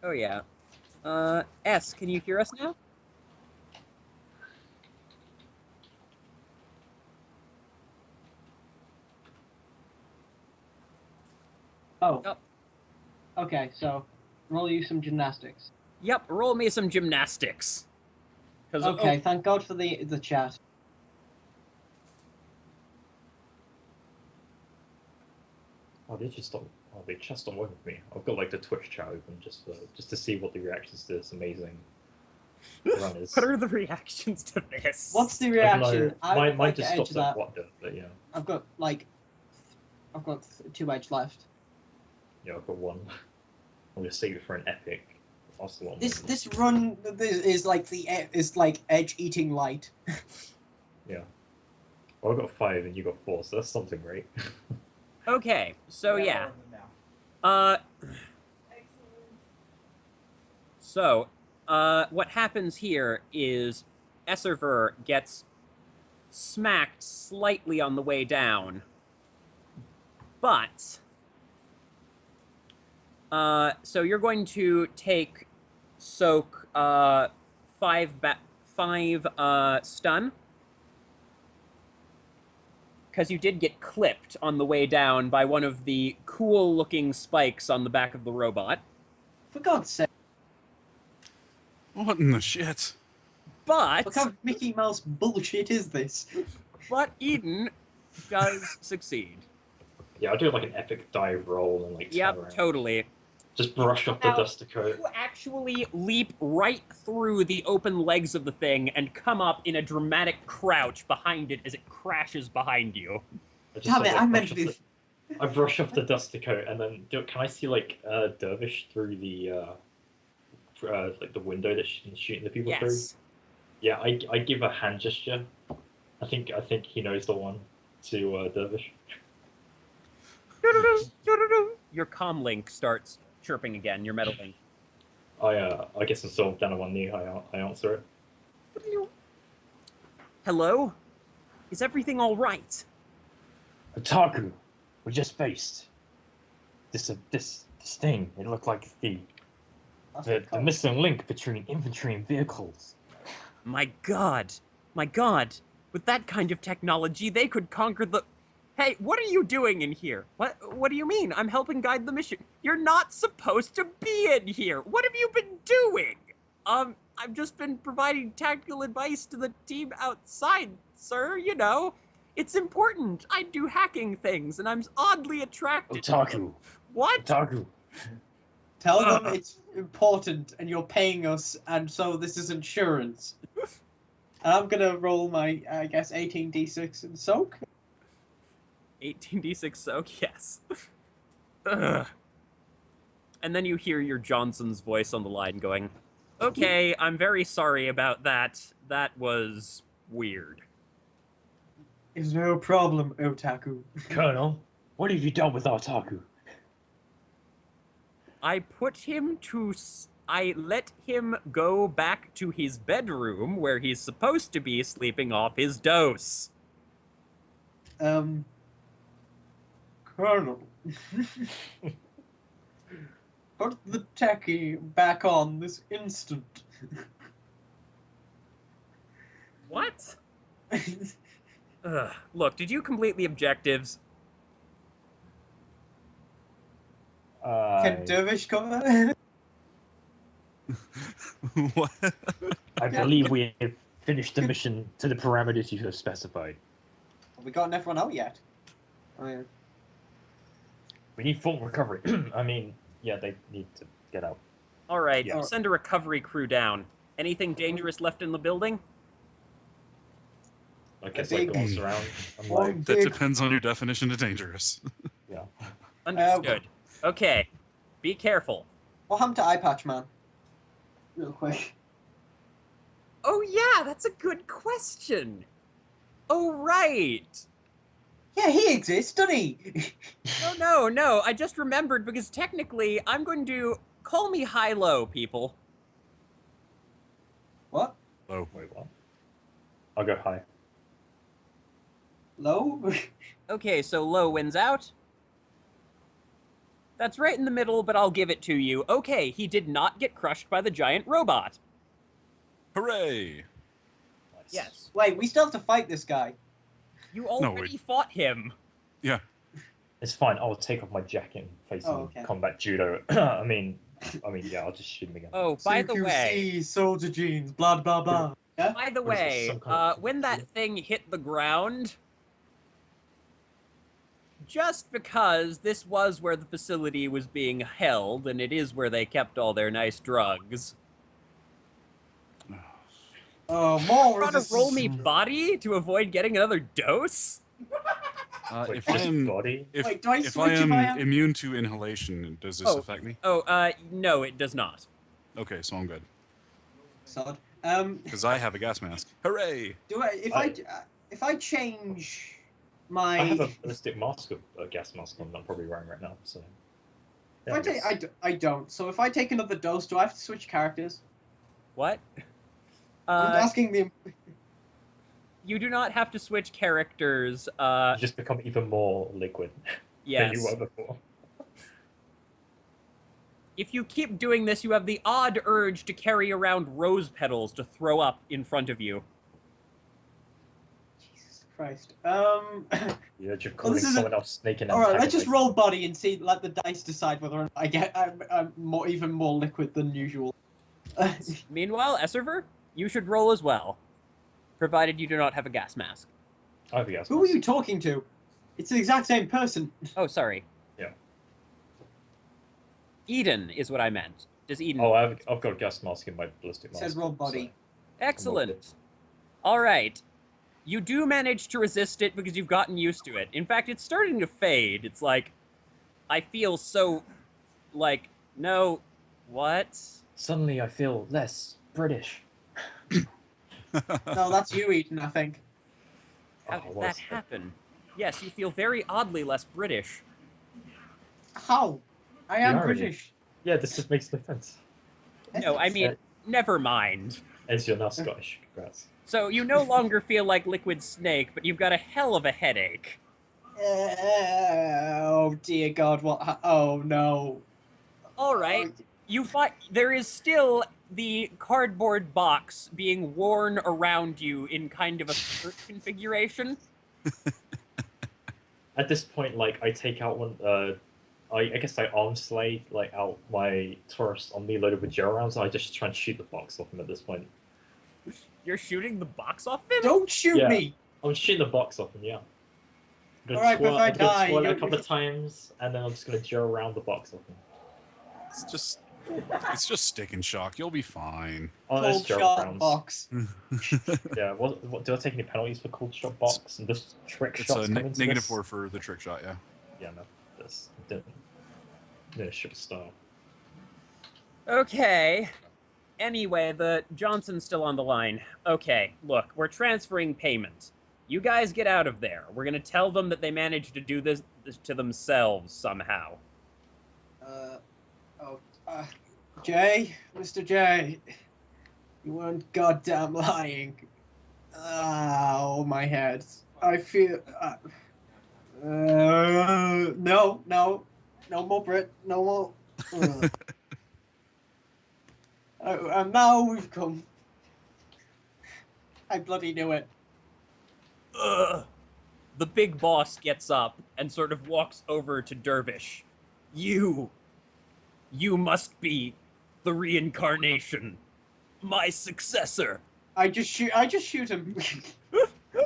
B: Oh, yeah. S, can you hear us now?
G: Oh.
B: Yep.
G: Okay, so roll you some gymnastics.
B: Yep, roll me some gymnastics. 'Cause-
G: Okay, thank God for the chat.
D: Oh, they just don't. Oh, they just don't work with me. I've got like the Twitch chat open just to see what the reactions to this amazing run is.
B: What are the reactions to this?
G: What's the
D: I don't
G: reaction?
D: know.
G: I would
D: Mine
G: like
D: just
G: to edge
D: stops at
G: that.
D: what, but yeah.
G: I've got 2 edge left.
D: Yeah, I've got 1. I'm gonna save it for an epic. That's the one.
G: This run is like edge eating light.
D: Yeah. Well, I got 5 and you got 4, so that's something, right?
B: Okay, so yeah. So, what happens here is Esserver gets smacked slightly on the way down, but so you're going to soak 5 stun. Because you did get clipped on the way down by one of the cool-looking spikes on the back of the robot.
G: For God's sake.
A: What in the shit?
B: But...
G: What kind of Mickey Mouse bullshit is this?
B: But Eden does succeed.
D: Yeah, I'll do like an epic dive roll and like turn
B: Yep,
D: around.
B: totally.
D: Just brush off the
B: Now,
D: duster coat.
B: You actually leap right through the open legs of the thing and come up in a dramatic crouch behind it as it crashes behind you.
G: Damn it, I meant to be.
D: I brush off the duster coat and then can I see like Dervish through the like the window that she's shooting the people through?
B: Yes.
D: Yeah, I give a hand gesture. I think he knows the one to Dervish.
B: Your comm link starts chirping again, your metal link.
D: I get myself down on one knee. I answer it.
B: Hello? Is everything all right?
D: Otaku, we just faced this thing. It looked like the missing link between infantry and vehicles.
B: My god. My god. With that kind of technology, they could conquer the... Hey, what are you doing in here? What do you mean? I'm helping guide the mission. You're not supposed to be in here. What have you been doing? I've just been providing tactical advice to the team outside, sir, you know. It's important. I do hacking things, and I'm oddly attracted.
D: Otaku.
B: What?
D: Otaku.
G: Tell them it's important and you're paying us, and so this is insurance. And I'm gonna roll my, I guess, 18d6 and soak.
B: 18d6 soak, yes. Ugh. And then you hear your Johnson's voice on the line going, okay, I'm very sorry about that. That was weird.
G: Is no problem, Otaku.
D: Colonel, what have you done with Otaku?
B: I put him to... I let him go back to his bedroom where he's supposed to be sleeping off his dose.
G: Colonel. Put the techie back on this instant.
B: What? Ugh. Look, did you complete the objectives?
G: Can Dervish cover?
A: What?
D: I believe we have finished the mission to the parameters you have specified.
G: Have we gotten everyone out yet? Oh, yeah.
D: We need full recovery. I mean, yeah, they need to get out.
B: All right,
D: Yeah.
B: send a recovery crew down. Anything dangerous left in the building?
D: I guess
G: big-
D: like goes around. I'm
G: One
D: like,
A: That
G: big-
A: depends on your definition of dangerous.
D: yeah.
B: Understood. Okay, be careful.
G: What happened to Eye Patch Man? Real quick.
B: Oh yeah, that's a good question. Oh right.
G: Yeah, he exists, doesn't he?
B: No, I just remembered because technically I'm going to call me high-low, people.
G: What?
A: Oh,
D: Wait, what? I'll go high.
G: Low?
B: Okay, so low wins out. That's right in the middle, but I'll give it to you. Okay, he did not get crushed by the giant robot.
A: hooray!
D: Nice.
B: Yes.
G: Wait, we still have to fight this guy.
B: You already fought him.
A: Yeah.
D: It's fine. I'll take off my jacket and face him
G: Oh, okay.
D: combat judo. I mean, yeah, I'll just shoot him again.
B: Oh, by the way,
G: CQC, soldier jeans, blah blah blah. Yeah?
B: by the
D: What is this,
B: way,
D: some kind of-
B: when that thing hit the ground, just because this was where the facility was being held, and it is where they kept all their nice drugs.
G: Oh, more
B: Trying to roll me
G: resistance.
B: body to avoid getting another dose?
D: Wait,
A: If I
D: just
A: am,
D: body?
A: if,
G: Wait, do I
A: if I
G: switch if
A: am
G: I am-
A: immune to inhalation, does this
B: Oh.
A: affect me?
B: Oh, no, it does not.
A: Okay, so I'm good.
G: Sod.
A: Because I have a gas mask. Hooray!
G: Do I if I change my
D: I have a ballistic mask, a gas mask on that I'm probably wearing right now. So.
G: if I take I don't. So if I take another dose, do I have to switch characters?
B: What?
G: I'm asking the
B: You do not have to switch characters.
D: You just become even more liquid than you
B: Yes.
D: were before.
B: If you keep doing this, you have the odd urge to carry around rose petals to throw up in front of you.
G: Jesus Christ.
D: The urge of calling
G: this is
D: someone else snake and
G: All right, let's just
D: antagonist.
G: roll body and see. Let the dice decide whether or not I'm even more liquid than usual.
B: Meanwhile, Esserver, you should roll as well, provided you do not have a gas mask.
D: I have a gas
G: Who are
D: mask.
G: you talking to? It's the exact same person.
B: Oh, sorry.
D: Yeah.
B: Eden is what I meant. Does Eden?
D: Oh, I've got a gas mask in my ballistic
G: It
D: mask.
G: says roll body.
B: Excellent. All right. You do manage to resist it because you've gotten used to it. In fact, it's starting to fade. It's like, I feel so, like, no, what?
D: Suddenly I feel less British.
G: No, that's you, Eden. I think.
B: How
D: Oh,
B: did
D: what
B: that
D: is
B: happen? Yes, you feel very oddly less British.
G: How? I am
D: irony.
G: British.
D: Yeah, this just makes no sense.
B: No, I mean, never mind.
D: As you're now Scottish. Congrats.
B: So you no longer feel like Liquid Snake, but you've got a hell of a headache.
G: Oh dear God! What? Oh no!
B: All right. You find there is still the cardboard box being worn around you in kind of a skirt configuration.
D: At this point, like, I take out one. I guess I arm slay like out my Taurus on me loaded with gel rounds, and I just try and shoot the box off him at this point.
B: You're shooting the box off him?
G: Don't shoot
D: Yeah.
G: me!
D: I'm shooting the box off him. Yeah. I'm
G: Alright, but if I
D: I'm gonna
G: die,
D: twirl it a
G: you're-
D: couple of times, and then I'm just gonna gel around the box off him.
A: It's just stick and shock. You'll be fine.
D: Oh, there's
G: Cold
D: gel
G: shot
D: rounds.
G: box.
D: Yeah. What do I take any penalties for cold shot box and just trick
A: It's
D: shots?
A: a
D: come into
A: negative
D: this?
A: 4 for the trick shot. Yeah.
D: Yeah, no. This didn't. Yeah, should start.
B: Okay. Anyway, the Johnson's still on the line. Okay, look, we're transferring payments. You guys get out of there. We're gonna tell them that they managed to do this to themselves somehow.
G: Jay, Mr. J, you weren't goddamn lying. Oh, my head. I feel. No more Brit, no more. And now we've come. I bloody knew it.
B: Ugh. The big boss gets up and sort of walks over to Dervish. You must be the reincarnation, my successor.
G: I just shoot him.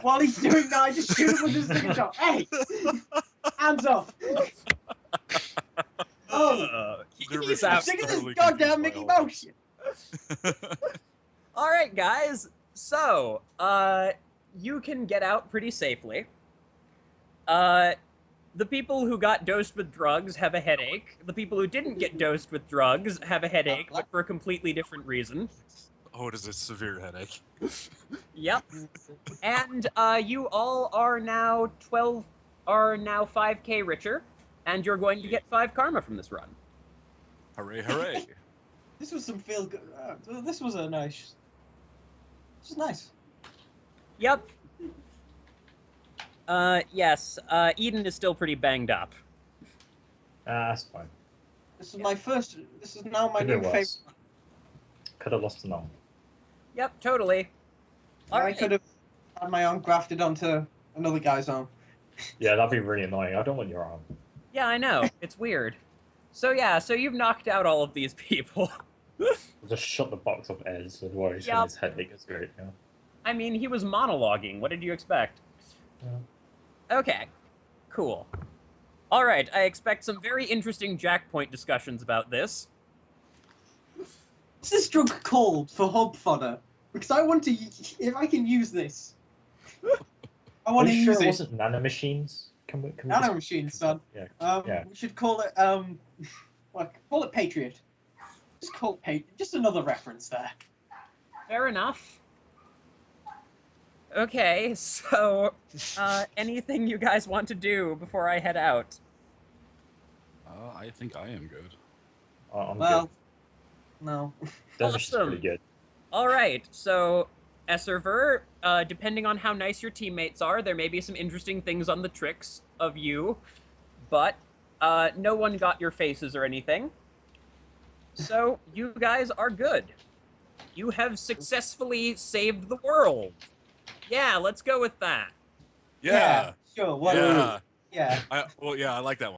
G: While he's doing that, I just shoot him with his second shot. Hey! Hands off! Oh!
B: He's
G: I'm
B: out.
G: sick of this
A: totally
G: goddamn
A: confused
G: Mickey
A: by all
G: Mouse shit.
B: All right, guys. So, you can get out pretty safely. The people who got dosed with drugs have a headache. The people who didn't get dosed with drugs have a headache, but for a completely different reason.
A: Oh, it is a severe headache.
B: Yep. And you all are now 5K richer, and you're going to get 5 karma from this run.
A: Hooray, hooray.
G: This was some feel good. This was a nice. This was nice.
B: Yep. Yes, Eden is still pretty banged up.
D: That's fine.
G: This is my first. This is now my
D: Could
G: new
D: have
G: favorite.
D: worse. Could have lost an arm.
B: Yep, totally. All
G: I
B: right.
G: could have had my arm grafted onto another guy's arm.
D: Yeah, that'd be really annoying. I don't want your arm.
B: Yeah, I know. It's weird. So yeah, so you've knocked out all of these people.
D: Just shut the box off Ez and worry
B: Yep.
D: his headache is great. Yeah.
B: I mean, he was monologuing. What did you expect?
D: Yeah.
B: Okay, cool. All right, I expect some very interesting jackpoint discussions about this.
G: What's this drug called for hub fodder? Because I want to. If I can use this, I
D: Are
G: want to
D: you sure
G: use
D: it
G: it.
D: wasn't nanomachines? Can we
G: Nano
D: just-
G: machines, son.
D: Yeah.
G: Yeah. We should call it what? Call it Patriot. Just call it Patriot. Just another reference there.
B: Fair enough. Okay, so anything you guys want to do before I head out?
A: I think I am good.
D: I'm
G: Well,
D: good.
G: no.
D: Dervish is
B: awesome.
D: pretty good.
B: All right, so Esserver, depending on how nice your teammates are, there may be some interesting things on the tricks of you, but no one got your faces or anything. So you guys are good. You have successfully saved the world. Yeah, let's go with that.
A: Yeah.
G: Sure. What?
A: Yeah.
G: Yeah.
A: I like that one.